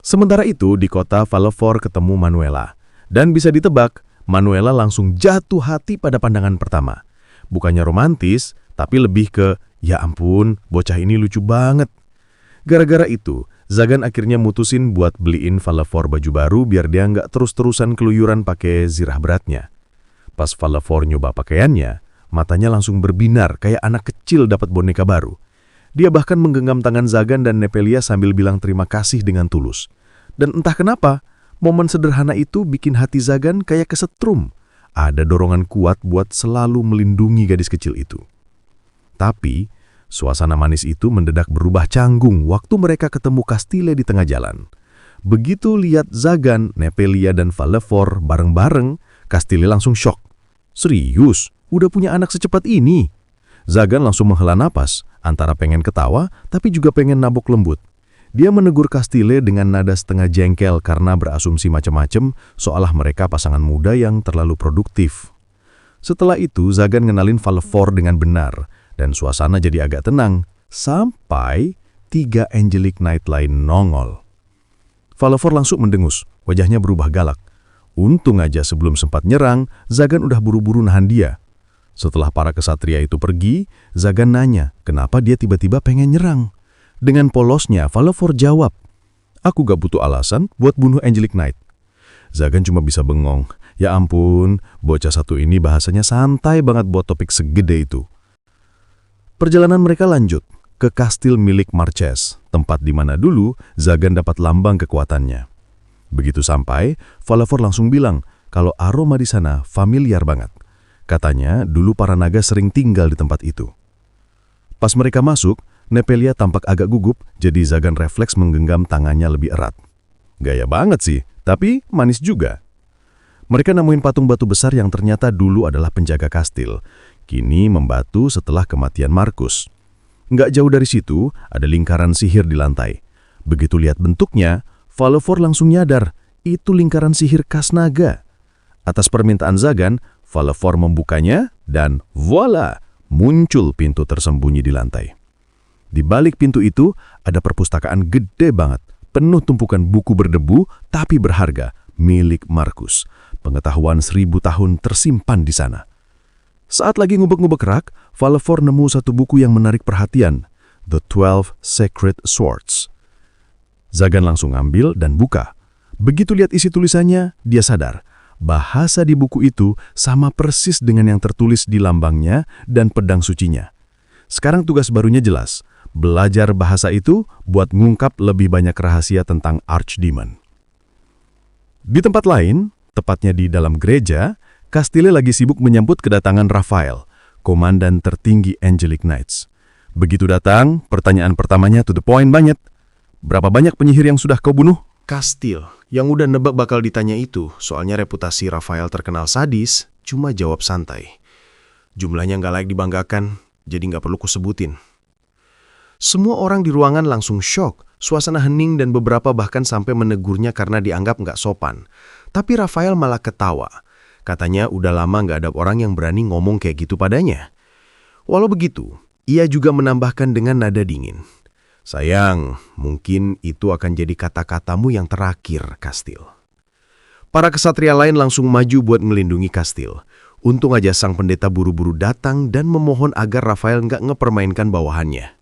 Sementara itu, di kota Falevor ketemu Manuela. Dan bisa ditebak, Manuela langsung jatuh hati pada pandangan pertama. Bukannya romantis, tapi lebih ke, ya ampun, bocah ini lucu banget. Gara-gara itu, Zagan akhirnya mutusin buat beliin Falevor baju baru biar dia nggak terus-terusan keluyuran pakai zirah beratnya. Pas Falevor nyoba pakaiannya, matanya langsung berbinar kayak anak kecil dapat boneka baru. Dia bahkan menggenggam tangan Zagan dan Nepelia sambil bilang terima kasih dengan tulus. Dan entah kenapa, momen sederhana itu bikin hati Zagan kayak kesetrum. Ada dorongan kuat buat selalu melindungi gadis kecil itu. Tapi, suasana manis itu mendadak berubah canggung waktu mereka ketemu Castile di tengah jalan. Begitu lihat Zagan, Nepelia, dan Falevor bareng-bareng, Castile langsung syok. "Serius? Udah punya anak secepat ini?" Zagan langsung menghela napas. antara pengen ketawa tapi juga pengen nabok lembut. Dia menegur Castile dengan nada setengah jengkel karena berasumsi macam-macam seolah mereka pasangan muda yang terlalu produktif. Setelah itu, Zagan ngenalin Vallefort dengan benar, dan suasana jadi agak tenang, sampai 3 Angelic Knight lain nongol. Vallefort langsung mendengus, wajahnya berubah galak. Untung aja sebelum sempat nyerang, Zagan udah buru-buru nahan dia. Setelah para kesatria itu pergi, Zagan nanya kenapa dia tiba-tiba pengen nyerang. Dengan polosnya, Vallefort jawab, "Aku gak butuh alasan buat bunuh Angelic Knight." Zagan cuma bisa bengong. Ya ampun, bocah satu ini bahasanya santai banget buat topik segede itu. Perjalanan mereka lanjut ke kastil milik Marches, tempat di mana dulu Zagan dapat lambang kekuatannya. Begitu sampai, Vallefort langsung bilang kalau aroma di sana familiar banget. Katanya dulu para naga sering tinggal di tempat itu. Pas mereka masuk, Nepelia tampak agak gugup, jadi Zagan refleks menggenggam tangannya lebih erat. Gaya banget sih, tapi manis juga. Mereka nemuin patung batu besar yang ternyata dulu adalah penjaga kastil. Kini membatu setelah kematian Markus. Nggak jauh dari situ, ada lingkaran sihir di lantai. Begitu lihat bentuknya, Vallefort langsung nyadar, itu lingkaran sihir khas naga. Atas permintaan Zagan, Vallefort membukanya, dan voila, muncul pintu tersembunyi di lantai. Di balik pintu itu, ada perpustakaan gede banget, penuh tumpukan buku berdebu, tapi berharga, milik Markus. Pengetahuan 1000 tahun tersimpan di sana. Saat lagi ngubek-ngubek rak, Vallefort nemu satu buku yang menarik perhatian, The 12 Sacred Swords. Zagan langsung ambil dan buka. Begitu lihat isi tulisannya, dia sadar. Bahasa di buku itu sama persis dengan yang tertulis di lambangnya dan pedang sucinya. Sekarang tugas barunya jelas. Belajar bahasa itu buat ngungkap lebih banyak rahasia tentang Archdemon. Di tempat lain, tepatnya di dalam gereja, Castile lagi sibuk menyambut kedatangan Raphael, komandan tertinggi Angelic Knights. Begitu datang, pertanyaan pertamanya to the point banget. Berapa banyak penyihir yang sudah kau bunuh? Castile, yang udah nebak bakal ditanya itu, soalnya reputasi Raphael terkenal sadis, cuma jawab santai. Jumlahnya nggak layak dibanggakan, jadi nggak perlu kusebutin. Semua orang di ruangan langsung shock, suasana hening dan beberapa bahkan sampai menegurnya karena dianggap nggak sopan. Tapi Raphael malah ketawa. Katanya udah lama nggak ada orang yang berani ngomong kayak gitu padanya. Walau begitu, ia juga menambahkan dengan nada dingin. Sayang, mungkin itu akan jadi kata-katamu yang terakhir, Castile. Para kesatria lain langsung maju buat melindungi Castile. Untung aja sang pendeta buru-buru datang dan memohon agar Raphael nggak ngepermainkan bawahannya.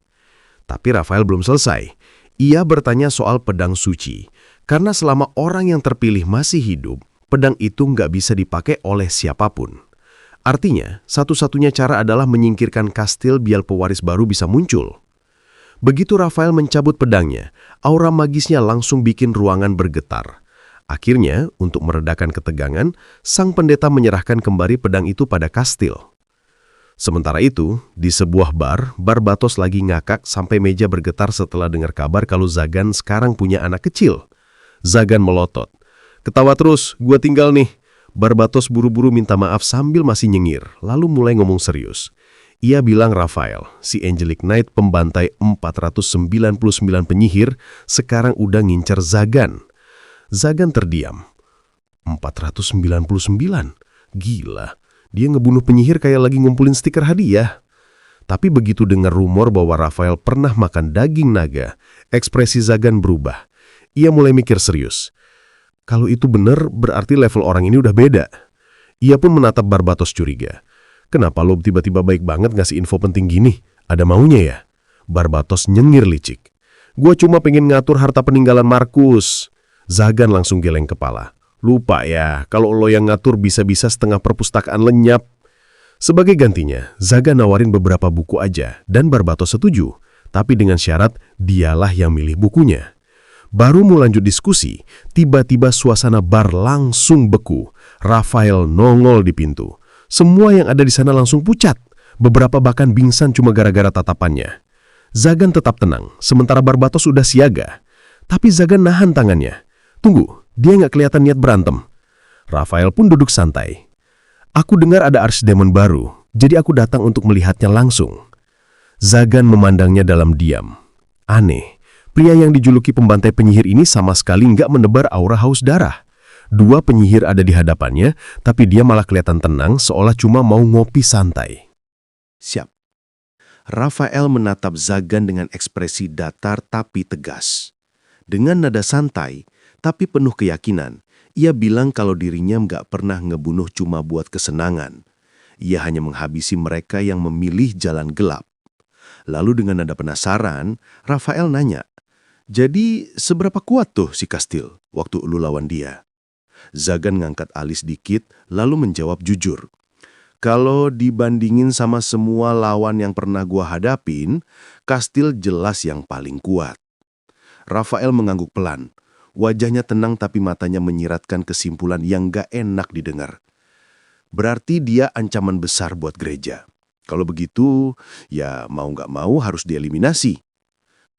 Tapi Raphael belum selesai. Ia bertanya soal pedang suci. Karena selama orang yang terpilih masih hidup, pedang itu nggak bisa dipakai oleh siapapun. Artinya, satu-satunya cara adalah menyingkirkan Castile biar pewaris baru bisa muncul. Begitu Raphael mencabut pedangnya, aura magisnya langsung bikin ruangan bergetar. Akhirnya, untuk meredakan ketegangan, sang pendeta menyerahkan kembali pedang itu pada Castile. Sementara itu, di sebuah bar, Barbatos lagi ngakak sampai meja bergetar setelah dengar kabar kalau Zagan sekarang punya anak kecil. Zagan melotot. "Ketawa terus, gua tinggal nih." Barbatos buru-buru minta maaf sambil masih nyengir, lalu mulai ngomong serius. Ia bilang Raphael, si Angelic Knight pembantai 499 penyihir, sekarang udah ngincer Zagan. Zagan terdiam. 499? Gila, dia ngebunuh penyihir kayak lagi ngumpulin stiker hadiah. Tapi begitu dengar rumor bahwa Raphael pernah makan daging naga, ekspresi Zagan berubah. Ia mulai mikir serius. Kalau itu benar, berarti level orang ini udah beda. Ia pun menatap Barbatos curiga. "Kenapa lo tiba-tiba baik banget ngasih info penting gini? Ada maunya ya?" Barbatos nyengir licik. "Gua cuma pengen ngatur harta peninggalan Markus." Zagan langsung geleng kepala. "Lupa ya, kalau lo yang ngatur bisa-bisa setengah perpustakaan lenyap." Sebagai gantinya, Zagan nawarin beberapa buku aja, dan Barbatos setuju. Tapi dengan syarat, dialah yang milih bukunya. Baru mau lanjut diskusi, tiba-tiba suasana bar langsung beku. Raphael nongol di pintu. Semua yang ada di sana langsung pucat. Beberapa bahkan pingsan cuma gara-gara tatapannya. Zagan tetap tenang, sementara Barbatos sudah siaga. Tapi Zagan nahan tangannya. "Tunggu, dia nggak kelihatan niat berantem." Raphael pun duduk santai. "Aku dengar ada Archdemon baru, jadi aku datang untuk melihatnya langsung." Zagan memandangnya dalam diam. Aneh, pria yang dijuluki pembantai penyihir ini sama sekali nggak menebar aura haus darah. Dua penyihir ada di hadapannya, tapi dia malah kelihatan tenang seolah cuma mau ngopi santai. Siap. Rafael menatap Zagan dengan ekspresi datar tapi tegas. Dengan nada santai, tapi penuh keyakinan, ia bilang kalau dirinya nggak pernah ngebunuh cuma buat kesenangan. Ia hanya menghabisi mereka yang memilih jalan gelap. Lalu dengan nada penasaran, Rafael nanya, "Jadi seberapa kuat tuh si Kastil waktu lu lawan dia?" Zagan ngangkat alis dikit, lalu menjawab jujur. "Kalau dibandingin sama semua lawan yang pernah gua hadapin, Kastil jelas yang paling kuat." Rafael mengangguk pelan. Wajahnya tenang tapi matanya menyiratkan kesimpulan yang gak enak didengar. Berarti dia ancaman besar buat gereja. Kalau begitu, ya mau gak mau harus dieliminasi.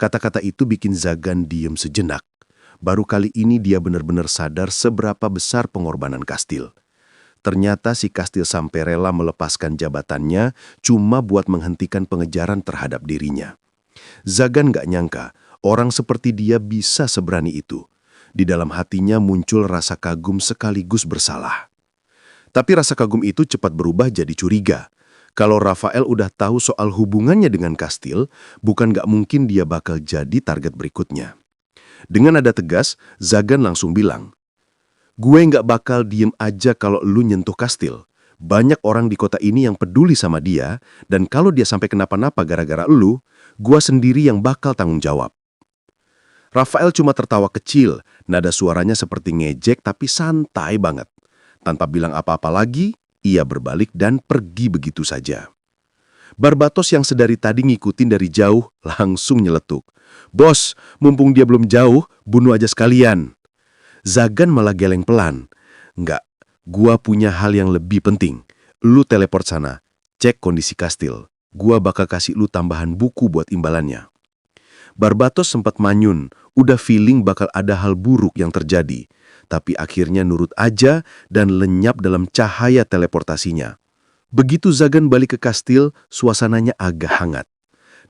Kata-kata itu bikin Zagan diem sejenak. Baru kali ini dia benar-benar sadar seberapa besar pengorbanan Kastil. Ternyata si Kastil sampai rela melepaskan jabatannya cuma buat menghentikan pengejaran terhadap dirinya. Zagan gak nyangka orang seperti dia bisa seberani itu. Di dalam hatinya muncul rasa kagum sekaligus bersalah. Tapi rasa kagum itu cepat berubah jadi curiga. Kalau Rafael udah tahu soal hubungannya dengan Kastil, bukan gak mungkin dia bakal jadi target berikutnya. Dengan nada tegas, Zagan langsung bilang, "Gue nggak bakal diem aja kalau lu nyentuh Kastil. Banyak orang di kota ini yang peduli sama dia, dan kalau dia sampai kenapa-napa gara-gara lu, gue sendiri yang bakal tanggung jawab." Rafael cuma tertawa kecil, nada suaranya seperti ngejek tapi santai banget. Tanpa bilang apa-apa lagi, ia berbalik dan pergi begitu saja. Barbatos yang sedari tadi ngikutin dari jauh langsung nyeletuk. "Bos, mumpung dia belum jauh, bunuh aja sekalian." Zagan malah geleng pelan. "Enggak, gua punya hal yang lebih penting. Lu teleport sana, cek kondisi Kastil. Gua bakal kasih lu tambahan buku buat imbalannya." Barbatos sempat manyun, udah feeling bakal ada hal buruk yang terjadi. Tapi akhirnya nurut aja dan lenyap dalam cahaya teleportasinya. Begitu Zagan balik ke Kastil, suasananya agak hangat.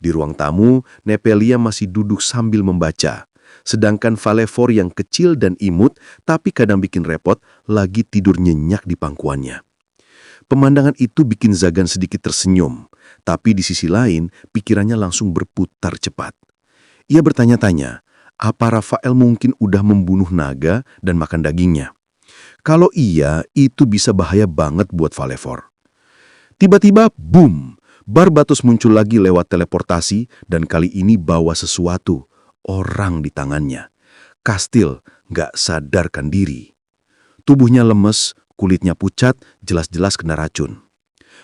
Di ruang tamu, Nepelia masih duduk sambil membaca. Sedangkan Valevor yang kecil dan imut, tapi kadang bikin repot, lagi tidur nyenyak di pangkuannya. Pemandangan itu bikin Zagan sedikit tersenyum. Tapi di sisi lain, pikirannya langsung berputar cepat. Ia bertanya-tanya, apa Rafael mungkin udah membunuh naga dan makan dagingnya? Kalau iya, itu bisa bahaya banget buat Valevor. Tiba-tiba, boom! Barbatos muncul lagi lewat teleportasi dan kali ini bawa sesuatu, orang di tangannya. Kastil nggak sadarkan diri. Tubuhnya lemes, kulitnya pucat, jelas-jelas kena racun.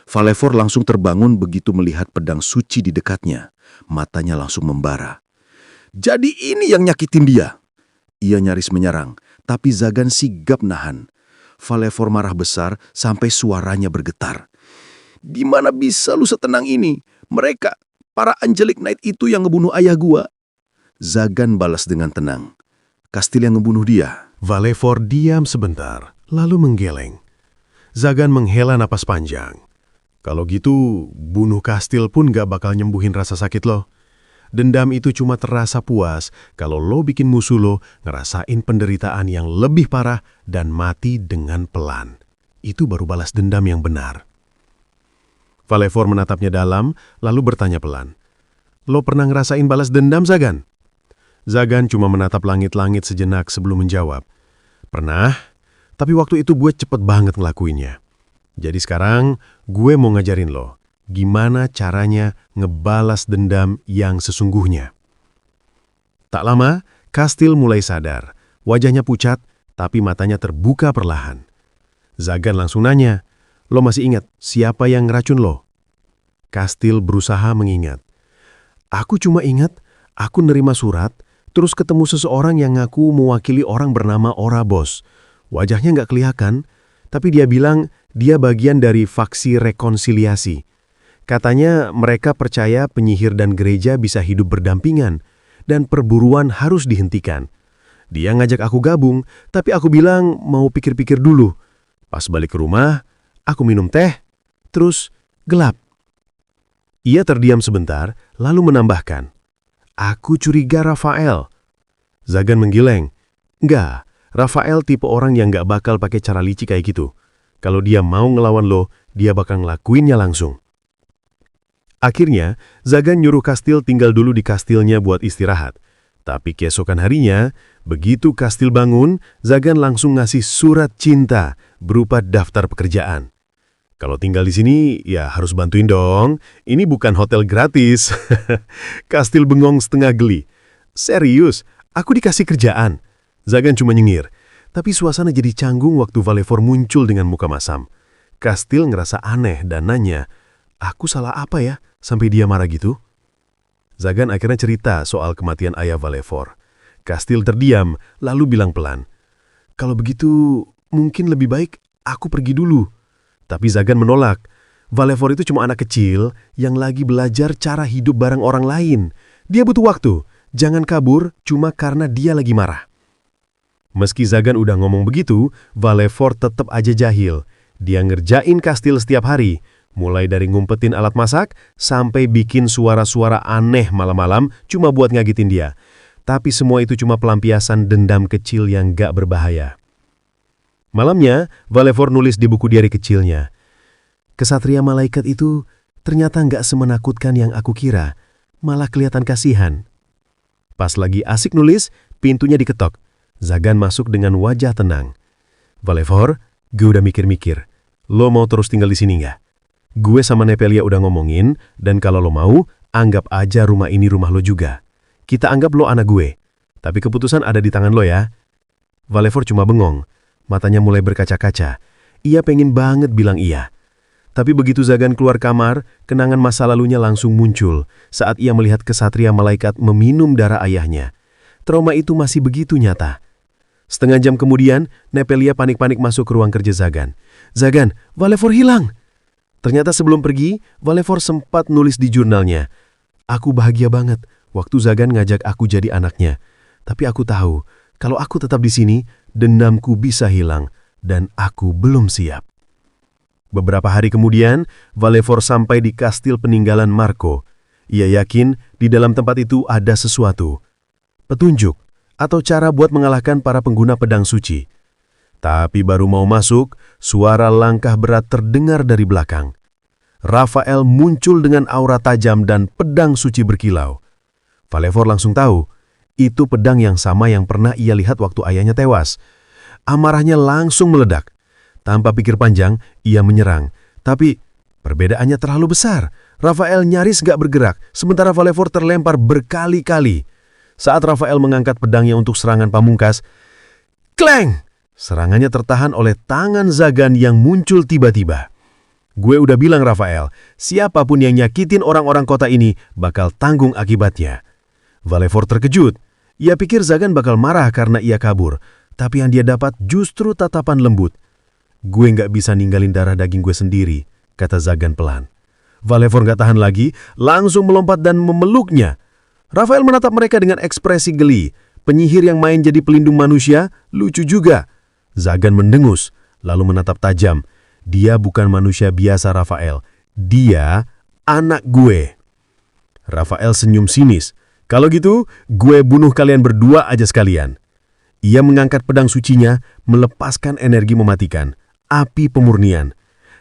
Valevor langsung terbangun begitu melihat pedang suci di dekatnya. Matanya langsung membara. "Jadi ini yang nyakitin dia?" Ia nyaris menyerang, tapi Zagan sigap nahan. Valevor marah besar sampai suaranya bergetar. "Di mana bisa lu setenang ini? Mereka, para Angelic Knight itu yang ngebunuh ayah gua." Zagan balas dengan tenang. "Kastil yang ngebunuh dia." Valevor diam sebentar, lalu menggeleng. Zagan menghela napas panjang. "Kalau gitu, bunuh Kastil pun gak bakal nyembuhin rasa sakit lo. Dendam itu cuma terasa puas kalau lo bikin musuh lo ngerasain penderitaan yang lebih parah dan mati dengan pelan. Itu baru balas dendam yang benar." Valevor menatapnya dalam, lalu bertanya pelan. "Lo pernah ngerasain balas dendam, Zagan?" Zagan cuma menatap langit-langit sejenak sebelum menjawab. "Pernah, tapi waktu itu gue cepet banget ngelakuinnya. Jadi sekarang gue mau ngajarin lo gimana caranya ngebalas dendam yang sesungguhnya." Tak lama, Kastil mulai sadar. Wajahnya pucat, tapi matanya terbuka perlahan. Zagan langsung nanya, "Lo masih ingat siapa yang ngeracun lo?" Kastil berusaha mengingat. "Aku cuma ingat, aku nerima surat, terus ketemu seseorang yang ngaku mewakili orang bernama Ora Bos. Wajahnya nggak kelihatan, tapi dia bilang dia bagian dari faksi rekonsiliasi. Katanya mereka percaya penyihir dan gereja bisa hidup berdampingan, dan perburuan harus dihentikan. Dia ngajak aku gabung, tapi aku bilang mau pikir-pikir dulu. Pas balik ke rumah, aku minum teh, terus gelap." Ia terdiam sebentar, lalu menambahkan, "Aku curiga Rafael." Zagan menggeleng. "Enggak, Rafael tipe orang yang nggak bakal pakai cara licik kayak gitu. Kalau dia mau ngelawan lo, dia bakal ngelakuinnya langsung." Akhirnya, Zagan nyuruh Kastil tinggal dulu di kastilnya buat istirahat. Tapi keesokan harinya, begitu Kastil bangun, Zagan langsung ngasih surat cinta berupa daftar pekerjaan. "Kalau tinggal di sini, ya harus bantuin dong. Ini bukan hotel gratis." Kastil bengong setengah geli. "Serius, aku dikasih kerjaan?" Zagan cuma nyengir. Tapi suasana jadi canggung waktu Valefor muncul dengan muka masam. Kastil ngerasa aneh dan nanya, "Aku salah apa ya, sampai dia marah gitu?" Zagan akhirnya cerita soal kematian ayah Valefor. Kastil terdiam, lalu bilang pelan, "Kalau begitu, mungkin lebih baik aku pergi dulu." Tapi Zagan menolak. Valefor itu cuma anak kecil yang lagi belajar cara hidup bareng orang lain. Dia butuh waktu, jangan kabur cuma karena dia lagi marah. Meski Zagan udah ngomong begitu, Valefor tetap aja jahil. Dia ngerjain Kastil setiap hari, mulai dari ngumpetin alat masak sampai bikin suara-suara aneh malam-malam cuma buat ngagitin dia. Tapi semua itu cuma pelampiasan dendam kecil yang gak berbahaya. Malamnya, Valefor nulis di buku diari kecilnya, "Kesatria malaikat itu ternyata nggak semenakutkan yang aku kira, malah kelihatan kasihan." Pas lagi asik nulis, pintunya diketok. Zagan masuk dengan wajah tenang. "Valefor, gue udah mikir-mikir. Lo mau terus tinggal di sini nggak? Gue sama Nepelia udah ngomongin, dan kalau lo mau, anggap aja rumah ini rumah lo juga. Kita anggap lo anak gue. Tapi keputusan ada di tangan lo ya." Valefor cuma bengong. Matanya mulai berkaca-kaca. Ia pengen banget bilang iya. Tapi begitu Zagan keluar kamar, kenangan masa lalunya langsung muncul saat ia melihat kesatria malaikat meminum darah ayahnya. Trauma itu masih begitu nyata. Setengah jam kemudian, Nepelia panik-panik masuk ke ruang kerja Zagan. "Zagan, Valefor hilang!" Ternyata sebelum pergi, Valefor sempat nulis di jurnalnya, "Aku bahagia banget waktu Zagan ngajak aku jadi anaknya. Tapi aku tahu, kalau aku tetap di sini, dendamku bisa hilang, dan aku belum siap." Beberapa hari kemudian, Valefor sampai di kastil peninggalan Marco. Ia yakin di dalam tempat itu ada sesuatu. Petunjuk, atau cara buat mengalahkan para pengguna pedang suci. Tapi baru mau masuk, suara langkah berat terdengar dari belakang. Rafael muncul dengan aura tajam dan pedang suci berkilau. Valefor langsung tahu, itu pedang yang sama yang pernah ia lihat waktu ayahnya tewas. Amarahnya langsung meledak. Tanpa pikir panjang, ia menyerang. Tapi perbedaannya terlalu besar. Rafael nyaris gak bergerak, sementara Valefor terlempar berkali-kali. Saat Rafael mengangkat pedangnya untuk serangan pamungkas, kleng! Serangannya tertahan oleh tangan Zagan yang muncul tiba-tiba. "Gue udah bilang Rafael, siapapun yang nyakitin orang-orang kota ini bakal tanggung akibatnya." Valefor terkejut. Ia pikir Zagan bakal marah karena ia kabur, tapi yang dia dapat justru tatapan lembut. "Gue nggak bisa ninggalin darah daging gue sendiri," kata Zagan pelan. Valefor nggak tahan lagi, langsung melompat dan memeluknya. Rafael menatap mereka dengan ekspresi geli. Penyihir yang main jadi pelindung manusia, lucu juga. Zagan mendengus, lalu menatap tajam. "Dia bukan manusia biasa, Rafael. Dia anak gue." Rafael senyum sinis. "Kalau gitu, gue bunuh kalian berdua aja sekalian." Ia mengangkat pedang sucinya, melepaskan energi mematikan, api pemurnian.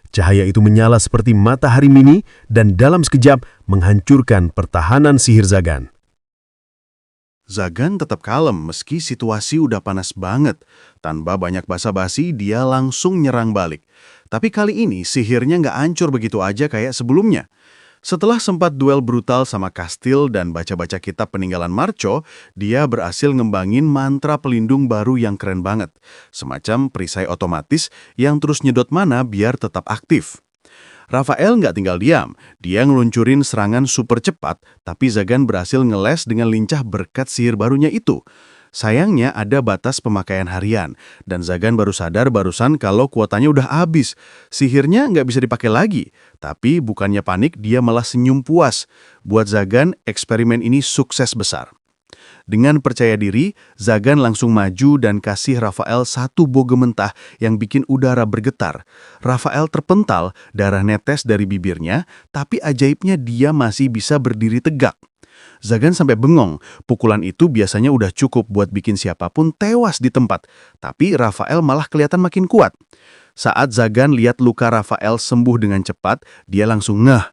Cahaya itu menyala seperti matahari mini dan dalam sekejap menghancurkan pertahanan sihir Zagan. Zagan tetap kalem meski situasi udah panas banget. Tanpa banyak basa-basi, dia langsung nyerang balik. Tapi kali ini sihirnya nggak hancur begitu aja kayak sebelumnya. Setelah sempat duel brutal sama Kastil dan baca-baca kitab peninggalan Marco, dia berhasil ngembangin mantra pelindung baru yang keren banget. Semacam perisai otomatis yang terus nyedot mana biar tetap aktif. Rafael nggak tinggal diam, dia ngeluncurin serangan super cepat, tapi Zagan berhasil ngeles dengan lincah berkat sihir barunya itu. Sayangnya ada batas pemakaian harian, dan Zagan baru sadar barusan kalau kuotanya udah habis. Sihirnya nggak bisa dipakai lagi, tapi bukannya panik, dia malah senyum puas. Buat Zagan, eksperimen ini sukses besar. Dengan percaya diri, Zagan langsung maju dan kasih Rafael satu boge mentah yang bikin udara bergetar. Rafael terpental, darah netes dari bibirnya, tapi ajaibnya dia masih bisa berdiri tegak. Zagan sampai bengong, pukulan itu biasanya udah cukup buat bikin siapapun tewas di tempat, tapi Rafael malah kelihatan makin kuat. Saat Zagan lihat luka Rafael sembuh dengan cepat, dia langsung ngeh,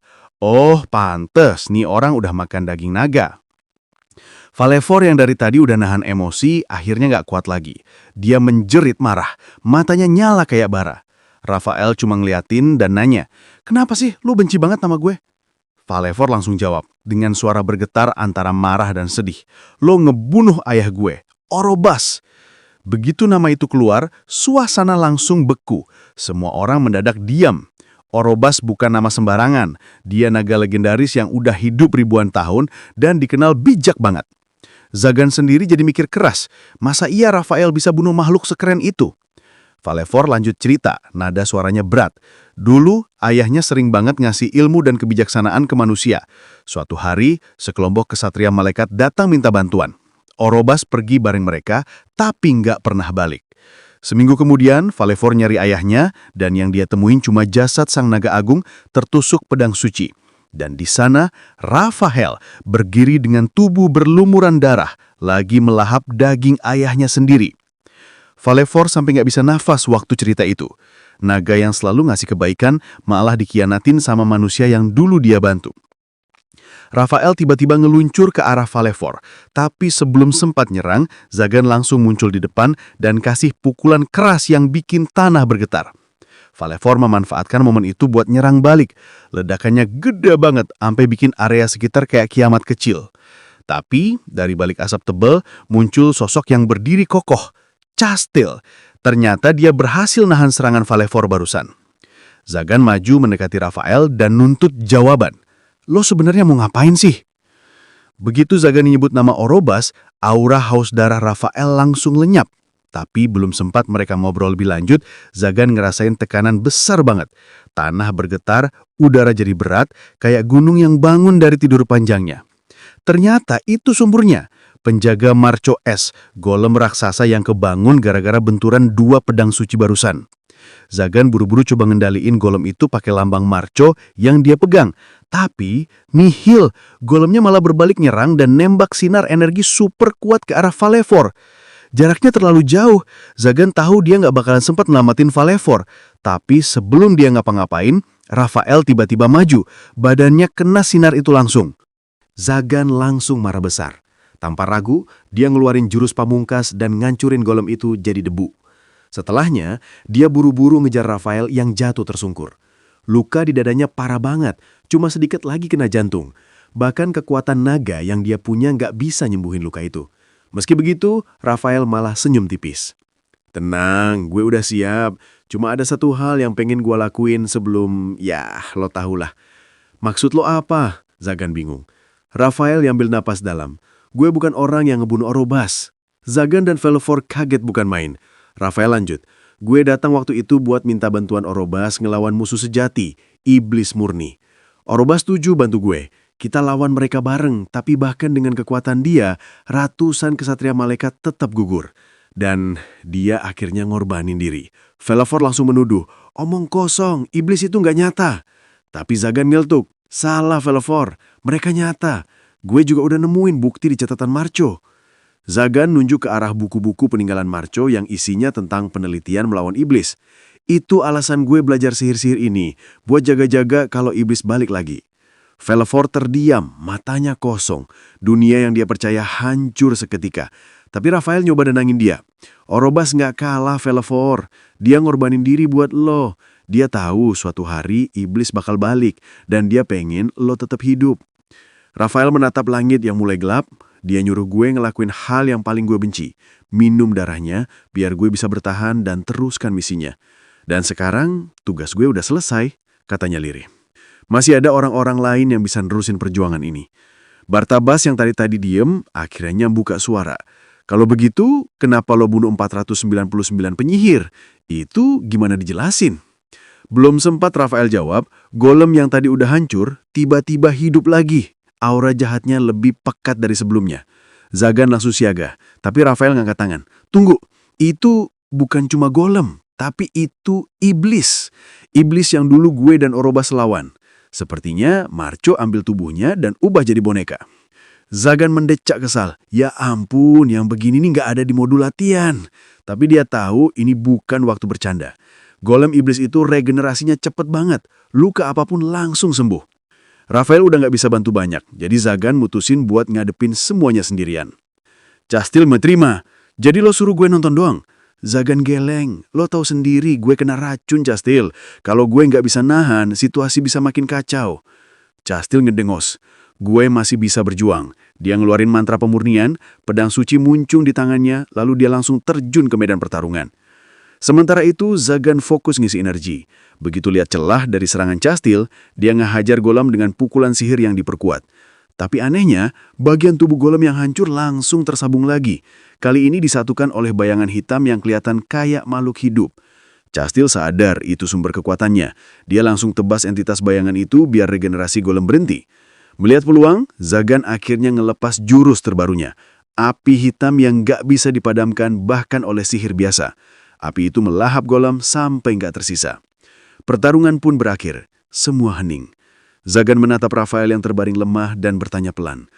oh pantes, nih orang udah makan daging naga. Falevor yang dari tadi udah nahan emosi, akhirnya nggak kuat lagi. Dia menjerit marah, matanya nyala kayak bara. Rafael cuma ngeliatin dan nanya, kenapa sih lu benci banget sama gue? Falevor langsung jawab, dengan suara bergetar antara marah dan sedih. Lo ngebunuh ayah gue, Orobas. Begitu nama itu keluar, suasana langsung beku. Semua orang mendadak diam. Orobas bukan nama sembarangan. Dia naga legendaris yang udah hidup ribuan tahun dan dikenal bijak banget. Zagan sendiri jadi mikir keras, masa iya Rafael bisa bunuh makhluk sekeren itu? Falevor lanjut cerita, nada suaranya berat. Dulu, ayahnya sering banget ngasih ilmu dan kebijaksanaan ke manusia. Suatu hari, sekelompok kesatria malaikat datang minta bantuan. Orobas pergi bareng mereka, tapi nggak pernah balik. Seminggu kemudian, Falevor nyari ayahnya, dan yang dia temuin cuma jasad sang naga agung tertusuk pedang suci. Dan di sana, Rafael berdiri dengan tubuh berlumuran darah, lagi melahap daging ayahnya sendiri. Falevor sampai nggak bisa nafas waktu cerita itu. Naga yang selalu ngasih kebaikan malah dikhianatin sama manusia yang dulu dia bantu. Rafael tiba-tiba ngeluncur ke arah Falevor, tapi sebelum sempat nyerang, Zagan langsung muncul di depan dan kasih pukulan keras yang bikin tanah bergetar. Falevor memanfaatkan momen itu buat nyerang balik. Ledakannya gede banget, sampai bikin area sekitar kayak kiamat kecil. Tapi, dari balik asap tebal, muncul sosok yang berdiri kokoh. Castil. Ternyata dia berhasil nahan serangan Falevor barusan. Zagan maju mendekati Rafael dan nuntut jawaban. Lo sebenarnya mau ngapain sih? Begitu Zagan menyebut nama Orobas, aura haus darah Rafael langsung lenyap. Tapi belum sempat mereka ngobrol lebih lanjut, Zagan ngerasain tekanan besar banget. Tanah bergetar, udara jadi berat, kayak gunung yang bangun dari tidur panjangnya. Ternyata itu sumbernya. Penjaga Marco S, golem raksasa yang kebangun gara-gara benturan dua pedang suci barusan. Zagan buru-buru coba ngendaliin golem itu pakai lambang Marco yang dia pegang. Tapi, nihil, golemnya malah berbalik nyerang dan nembak sinar energi super kuat ke arah Falevor. Jaraknya terlalu jauh, Zagan tahu dia nggak bakalan sempat nyelamatin Falevor. Tapi sebelum dia ngapa-ngapain, Rafael tiba-tiba maju, badannya kena sinar itu langsung. Zagan langsung marah besar. Tanpa ragu, dia ngeluarin jurus pamungkas dan ngancurin golem itu jadi debu. Setelahnya, dia buru-buru ngejar Rafael yang jatuh tersungkur. Luka di dadanya parah banget, cuma sedikit lagi kena jantung. Bahkan kekuatan naga yang dia punya nggak bisa nyembuhin luka itu. Meski begitu, Rafael malah senyum tipis. Tenang, gue udah siap. Cuma ada satu hal yang pengen gue lakuin sebelum, ya lo tahulah. Maksud lo apa? Zagan bingung. Rafael yang ambil napas dalam. Gue bukan orang yang ngebunuh Orobas. Zagan dan Falevor kaget bukan main. Rafael lanjut. Gue datang waktu itu buat minta bantuan Orobas ngelawan musuh sejati, iblis murni. Orobas setuju bantu gue. Kita lawan mereka bareng, tapi bahkan dengan kekuatan dia, ratusan kesatria malaikat tetap gugur. Dan dia akhirnya ngorbanin diri. Falevor langsung menuduh, omong kosong, iblis itu nggak nyata. Tapi Zagan nyeletuk, salah Falevor, mereka nyata. Gue juga udah nemuin bukti di catatan Marco. Zagan nunjuk ke arah buku-buku peninggalan Marco yang isinya tentang penelitian melawan iblis. Itu alasan gue belajar sihir-sihir ini, buat jaga-jaga kalau iblis balik lagi. Falevor terdiam, matanya kosong. Dunia yang dia percaya hancur seketika. Tapi Rafael nyoba nenangin dia. Orobas nggak kalah, Falevor. Dia ngorbanin diri buat lo. Dia tahu suatu hari iblis bakal balik. Dan dia pengen lo tetap hidup. Rafael menatap langit yang mulai gelap. Dia nyuruh gue ngelakuin hal yang paling gue benci. Minum darahnya, biar gue bisa bertahan dan teruskan misinya. Dan sekarang, tugas gue udah selesai, katanya lirih. Masih ada orang-orang lain yang bisa nerusin perjuangan ini. Bartabas yang tadi diem, akhirnya buka suara. Kalau begitu, kenapa lo bunuh 499 penyihir? Itu gimana dijelasin? Belum sempat Rafael jawab, golem yang tadi udah hancur, tiba-tiba hidup lagi. Aura jahatnya lebih pekat dari sebelumnya. Zagan langsung siaga, tapi Rafael ngangkat tangan. Tunggu, itu bukan cuma golem, tapi itu iblis. Iblis yang dulu gue dan Orobas lawan. Sepertinya Marco ambil tubuhnya dan ubah jadi boneka. Zagan mendecak kesal. Ya ampun, yang begini nih nggak ada di modul latihan. Tapi dia tahu ini bukan waktu bercanda. Golem iblis itu regenerasinya cepet banget. Luka apapun langsung sembuh. Rafael udah nggak bisa bantu banyak, jadi Zagan mutusin buat ngadepin semuanya sendirian. Castil menerima. Jadi lo suruh gue nonton doang? Zagan geleng. Lo tahu sendiri gue kena racun, Castil. Kalau gue nggak bisa nahan, situasi bisa makin kacau. Castil ngedengos. Gue masih bisa berjuang. Dia ngeluarin mantra pemurnian, pedang suci muncung di tangannya, lalu dia langsung terjun ke medan pertarungan. Sementara itu, Zagan fokus ngisi energi. Begitu lihat celah dari serangan Castil, dia ngehajar golem dengan pukulan sihir yang diperkuat. Tapi anehnya, bagian tubuh golem yang hancur langsung tersambung lagi. Kali ini disatukan oleh bayangan hitam yang kelihatan kayak makhluk hidup. Castil sadar itu sumber kekuatannya. Dia langsung tebas entitas bayangan itu biar regenerasi golem berhenti. Melihat peluang, Zagan akhirnya ngelepas jurus terbarunya. Api hitam yang gak bisa dipadamkan bahkan oleh sihir biasa. Api itu melahap golem sampai gak tersisa. Pertarungan pun berakhir. Semua hening. Zagan menatap Rafael yang terbaring lemah dan bertanya pelan.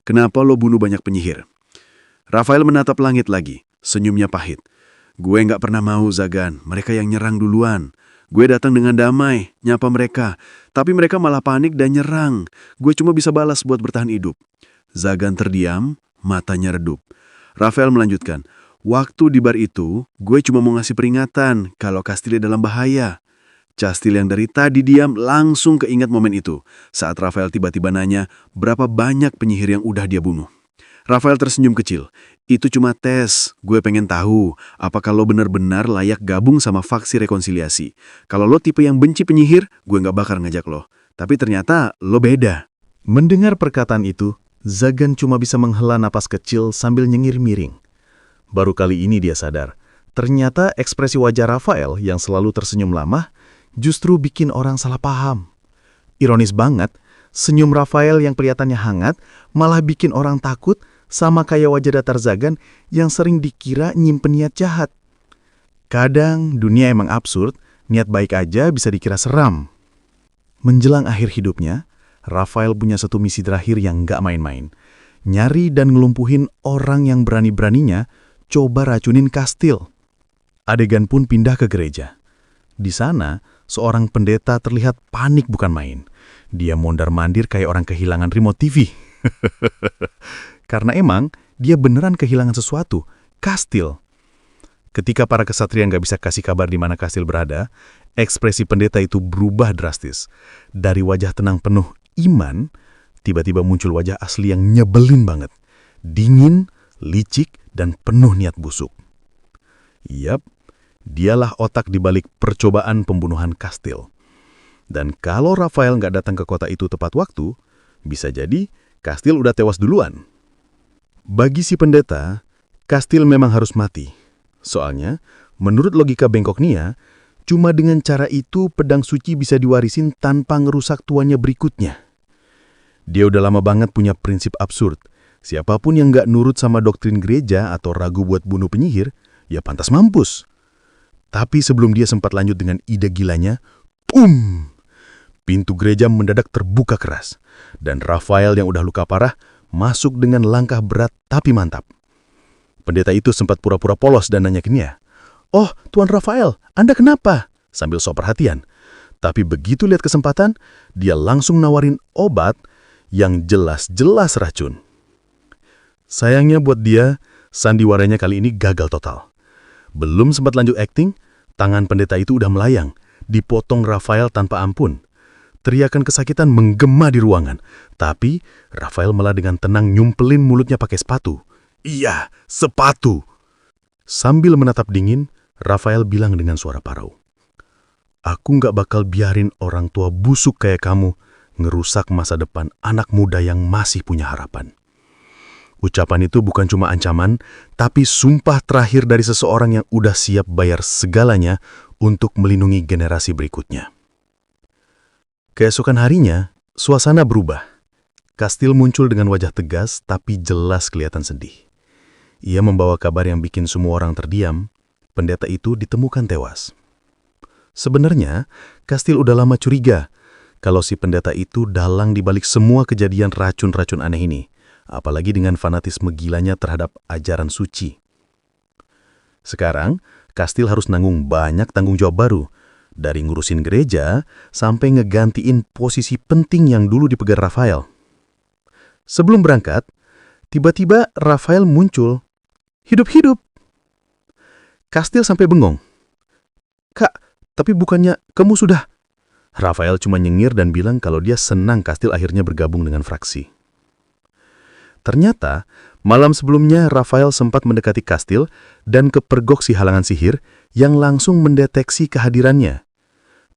Kenapa lo bunuh banyak penyihir? Rafael menatap langit lagi. Senyumnya pahit. Gue gak pernah mau, Zagan. Mereka yang nyerang duluan. Gue datang dengan damai, nyapa mereka. Tapi mereka malah panik dan nyerang. Gue cuma bisa balas buat bertahan hidup. Zagan terdiam, matanya redup. Rafael melanjutkan. Waktu di bar itu, gue cuma mau ngasih peringatan kalau Castil dalam bahaya. Castil yang dari tadi diam langsung keingat momen itu. Saat Rafael tiba-tiba nanya, berapa banyak penyihir yang udah dia bunuh. Rafael tersenyum kecil. Itu cuma tes. Gue pengen tahu, apakah lo benar-benar layak gabung sama faksi rekonsiliasi. Kalau lo tipe yang benci penyihir, gue nggak bakal ngajak lo. Tapi ternyata lo beda. Mendengar perkataan itu, Zagan cuma bisa menghela napas kecil sambil nyengir miring. Baru kali ini dia sadar, ternyata ekspresi wajah Rafael yang selalu tersenyum lama justru bikin orang salah paham. Ironis banget, senyum Rafael yang kelihatannya hangat malah bikin orang takut sama kayak wajah datar Zagan yang sering dikira nyimpen niat jahat. Kadang dunia emang absurd, niat baik aja bisa dikira seram. Menjelang akhir hidupnya, Rafael punya satu misi terakhir yang nggak main-main. Nyari dan ngelumpuhin orang yang berani-beraninya coba racunin Castil. Adegan pun pindah ke gereja. Di sana, seorang pendeta terlihat panik bukan main. Dia mondar-mandir kayak orang kehilangan remote TV. Karena emang dia beneran kehilangan sesuatu, Castil. Ketika para kesatria nggak bisa kasih kabar di mana Castil berada, ekspresi pendeta itu berubah drastis. Dari wajah tenang penuh iman, tiba-tiba muncul wajah asli yang nyebelin banget. Dingin, licik, dan penuh niat busuk. Yap, dialah otak di balik percobaan pembunuhan Castil. Dan kalau Rafael nggak datang ke kota itu tepat waktu, bisa jadi Castil udah tewas duluan. Bagi si pendeta, Castil memang harus mati. Soalnya, menurut logika bengkok Nia, cuma dengan cara itu pedang suci bisa diwarisin tanpa ngerusak tuannya berikutnya. Dia udah lama banget punya prinsip absurd. Siapapun yang nggak nurut sama doktrin gereja atau ragu buat bunuh penyihir, ya pantas mampus. Tapi sebelum dia sempat lanjut dengan ide gilanya, pintu gereja mendadak terbuka keras. Dan Rafael yang udah luka parah masuk dengan langkah berat tapi mantap. Pendeta itu sempat pura-pura polos dan nanya ke Nia, "Oh, Tuan Rafael, Anda kenapa?" sambil sok perhatian. Tapi begitu lihat kesempatan, dia langsung nawarin obat yang jelas-jelas racun. Sayangnya buat dia, sandiwaranya kali ini gagal total. Belum sempat lanjut akting, tangan pendeta itu udah melayang, dipotong Rafael tanpa ampun. Teriakan kesakitan menggema di ruangan, tapi Rafael malah dengan tenang nyumpelin mulutnya pakai sepatu. Iya, sepatu! Sambil menatap dingin, Rafael bilang dengan suara parau, "Aku nggak bakal biarin orang tua busuk kayak kamu ngerusak masa depan anak muda yang masih punya harapan." Ucapan itu bukan cuma ancaman, tapi sumpah terakhir dari seseorang yang udah siap bayar segalanya untuk melindungi generasi berikutnya. Keesokan harinya, suasana berubah. Kastil muncul dengan wajah tegas tapi jelas kelihatan sedih. Ia membawa kabar yang bikin semua orang terdiam. Pendeta itu ditemukan tewas. Sebenarnya, Kastil udah lama curiga kalau si pendeta itu dalang di balik semua kejadian racun-racun aneh ini, apalagi dengan fanatisme gilanya terhadap ajaran suci. Sekarang, Kastil harus nanggung banyak tanggung jawab baru, dari ngurusin gereja sampai ngegantiin posisi penting yang dulu dipegang Rafael. Sebelum berangkat, tiba-tiba Rafael muncul, hidup-hidup. Kastil sampai bengong. "Kak, tapi bukannya kamu sudah..." Rafael cuma nyengir dan bilang kalau dia senang Kastil akhirnya bergabung dengan fraksi. Ternyata, malam sebelumnya Rafael sempat mendekati Kastil dan kepergok si halangan sihir yang langsung mendeteksi kehadirannya.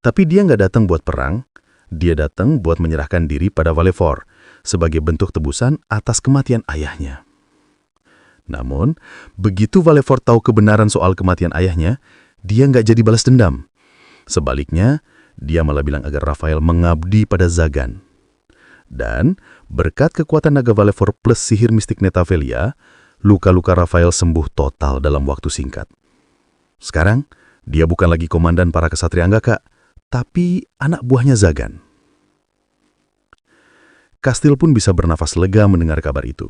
Tapi dia nggak datang buat perang, dia datang buat menyerahkan diri pada Valefor sebagai bentuk tebusan atas kematian ayahnya. Namun, begitu Valefor tahu kebenaran soal kematian ayahnya, dia nggak jadi balas dendam. Sebaliknya, dia malah bilang agar Rafael mengabdi pada Zagan. Dan, berkat kekuatan naga Valefor plus sihir mistik Netavelia, luka-luka Rafael sembuh total dalam waktu singkat. Sekarang, dia bukan lagi komandan para kesatria Anggaka, tapi anak buahnya Zagan. Kastil pun bisa bernafas lega mendengar kabar itu.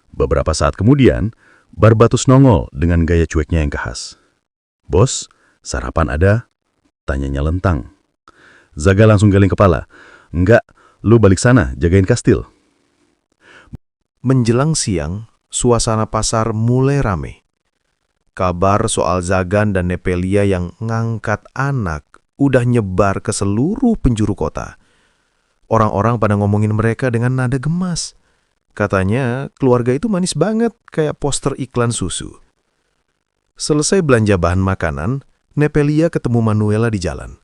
Beberapa saat kemudian, Barbatus nongol dengan gaya cueknya yang khas. "Bos, sarapan ada?" tanyanya lentang. Zaga langsung geleng kepala. "Enggak, lu balik sana, jagain Kastil." Menjelang siang, suasana pasar mulai rame. Kabar soal Zagan dan Nepelia yang ngangkat anak udah nyebar ke seluruh penjuru kota. Orang-orang pada ngomongin mereka dengan nada gemas. Katanya, keluarga itu manis banget, kayak poster iklan susu. Selesai belanja bahan makanan, Nepelia ketemu Manuela di jalan.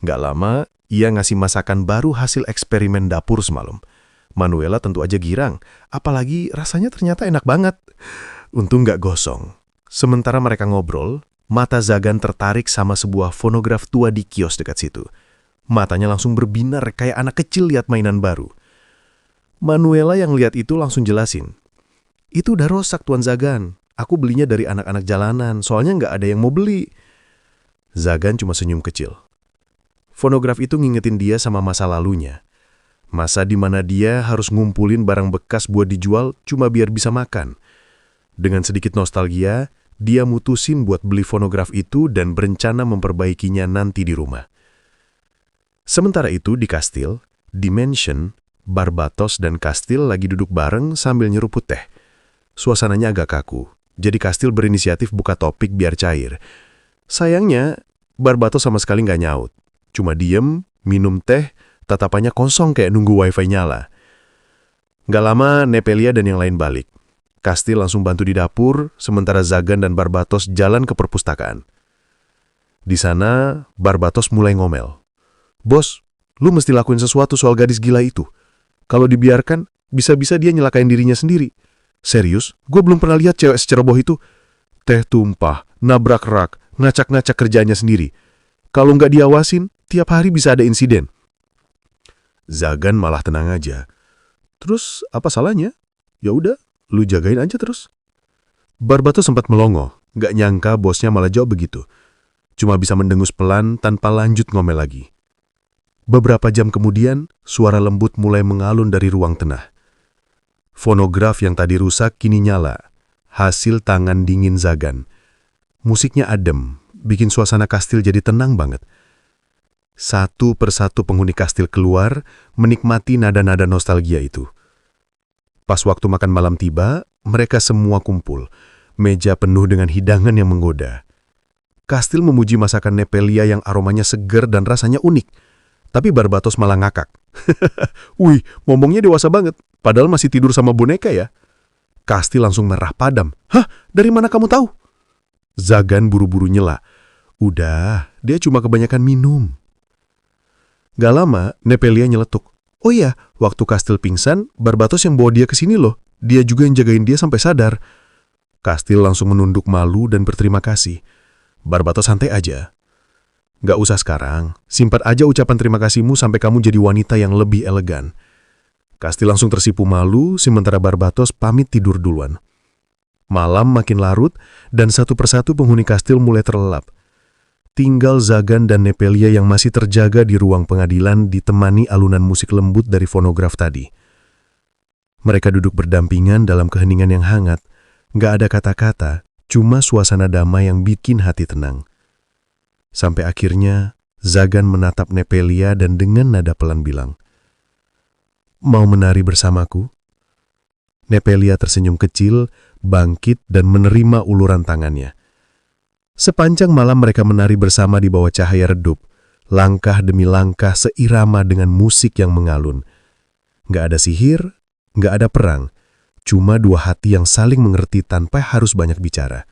Nggak lama, ia ngasih masakan baru hasil eksperimen dapur semalam. Manuela tentu aja girang, apalagi rasanya ternyata enak banget. Untung nggak gosong. Sementara mereka ngobrol, mata Zagan tertarik sama sebuah fonograf tua di kios dekat situ. Matanya langsung berbinar kayak anak kecil lihat mainan baru. Manuela yang lihat itu langsung jelasin. "Itu udah rusak, Tuan Zagan. Aku belinya dari anak-anak jalanan, soalnya nggak ada yang mau beli." Zagan cuma senyum kecil. Fonograf itu ngingetin dia sama masa lalunya. Masa di mana dia harus ngumpulin barang bekas buat dijual cuma biar bisa makan. Dengan sedikit nostalgia, dia mutusin buat beli fonograf itu dan berencana memperbaikinya nanti di rumah. Sementara itu di kastil, Dimension, Barbatos dan Kastil lagi duduk bareng sambil nyeruput teh. Suasananya agak kaku, jadi Kastil berinisiatif buka topik biar cair. Sayangnya, Barbatos sama sekali nggak nyaut. Cuma diem, minum teh, tatapannya kosong kayak nunggu wifi nyala. Nggak lama, Nepelia dan yang lain balik. Kastil langsung bantu di dapur, sementara Zagan dan Barbatos jalan ke perpustakaan. Di sana, Barbatos mulai ngomel. "Bos, lu mesti lakuin sesuatu soal gadis gila itu. Kalau dibiarkan, bisa-bisa dia nyelakain dirinya sendiri. Serius, gue belum pernah lihat cewek seceroboh itu. Teh tumpah, nabrak rak, ngacak-ngacak kerjanya sendiri. Kalau nggak diawasin, tiap hari bisa ada insiden." Zagan malah tenang aja. "Terus apa salahnya? Ya udah, lu jagain aja terus." Barbatos sempat melongo, nggak nyangka bosnya malah jawab begitu. Cuma bisa mendengus pelan tanpa lanjut ngomel lagi. Beberapa jam kemudian, suara lembut mulai mengalun dari ruang tengah. Fonograf yang tadi rusak kini nyala, hasil tangan dingin Zagan. Musiknya adem, bikin suasana kastil jadi tenang banget. Satu persatu penghuni kastil keluar, menikmati nada-nada nostalgia itu. Pas waktu makan malam tiba, mereka semua kumpul. Meja penuh dengan hidangan yang menggoda. Kastil memuji masakan Nepelia yang aromanya seger dan rasanya unik. Tapi Barbatos malah ngakak. "Wih, ngomongnya dewasa banget. Padahal masih tidur sama boneka ya." Kastil langsung merah padam. "Hah? Dari mana kamu tahu?" Zagan buru-buru nyela. "Udah, dia cuma kebanyakan minum." Gak lama, Nepelia nyeletuk. "Oh iya, waktu Kastil pingsan, Barbatos yang bawa dia ke sini loh. Dia juga yang jagain dia sampai sadar." Kastil langsung menunduk malu dan berterima kasih. Barbatos santai aja. "Gak usah sekarang, simpan aja ucapan terima kasihmu sampai kamu jadi wanita yang lebih elegan." Kastil langsung tersipu malu, sementara Barbatos pamit tidur duluan. Malam makin larut, dan satu persatu penghuni kastil mulai terlelap. Tinggal Zagan dan Nepelia yang masih terjaga di ruang pengadilan ditemani alunan musik lembut dari fonograf tadi. Mereka duduk berdampingan dalam keheningan yang hangat. Nggak ada kata-kata, cuma suasana damai yang bikin hati tenang. Sampai akhirnya, Zagan menatap Nepelia dan dengan nada pelan bilang, "Mau menari bersamaku?" Nepelia tersenyum kecil, bangkit dan menerima uluran tangannya. Sepanjang malam mereka menari bersama di bawah cahaya redup, langkah demi langkah seirama dengan musik yang mengalun. Nggak ada sihir, nggak ada perang, cuma dua hati yang saling mengerti tanpa harus banyak bicara.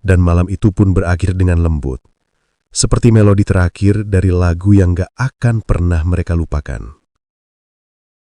Dan malam itu pun berakhir dengan lembut, seperti melodi terakhir dari lagu yang nggak akan pernah mereka lupakan.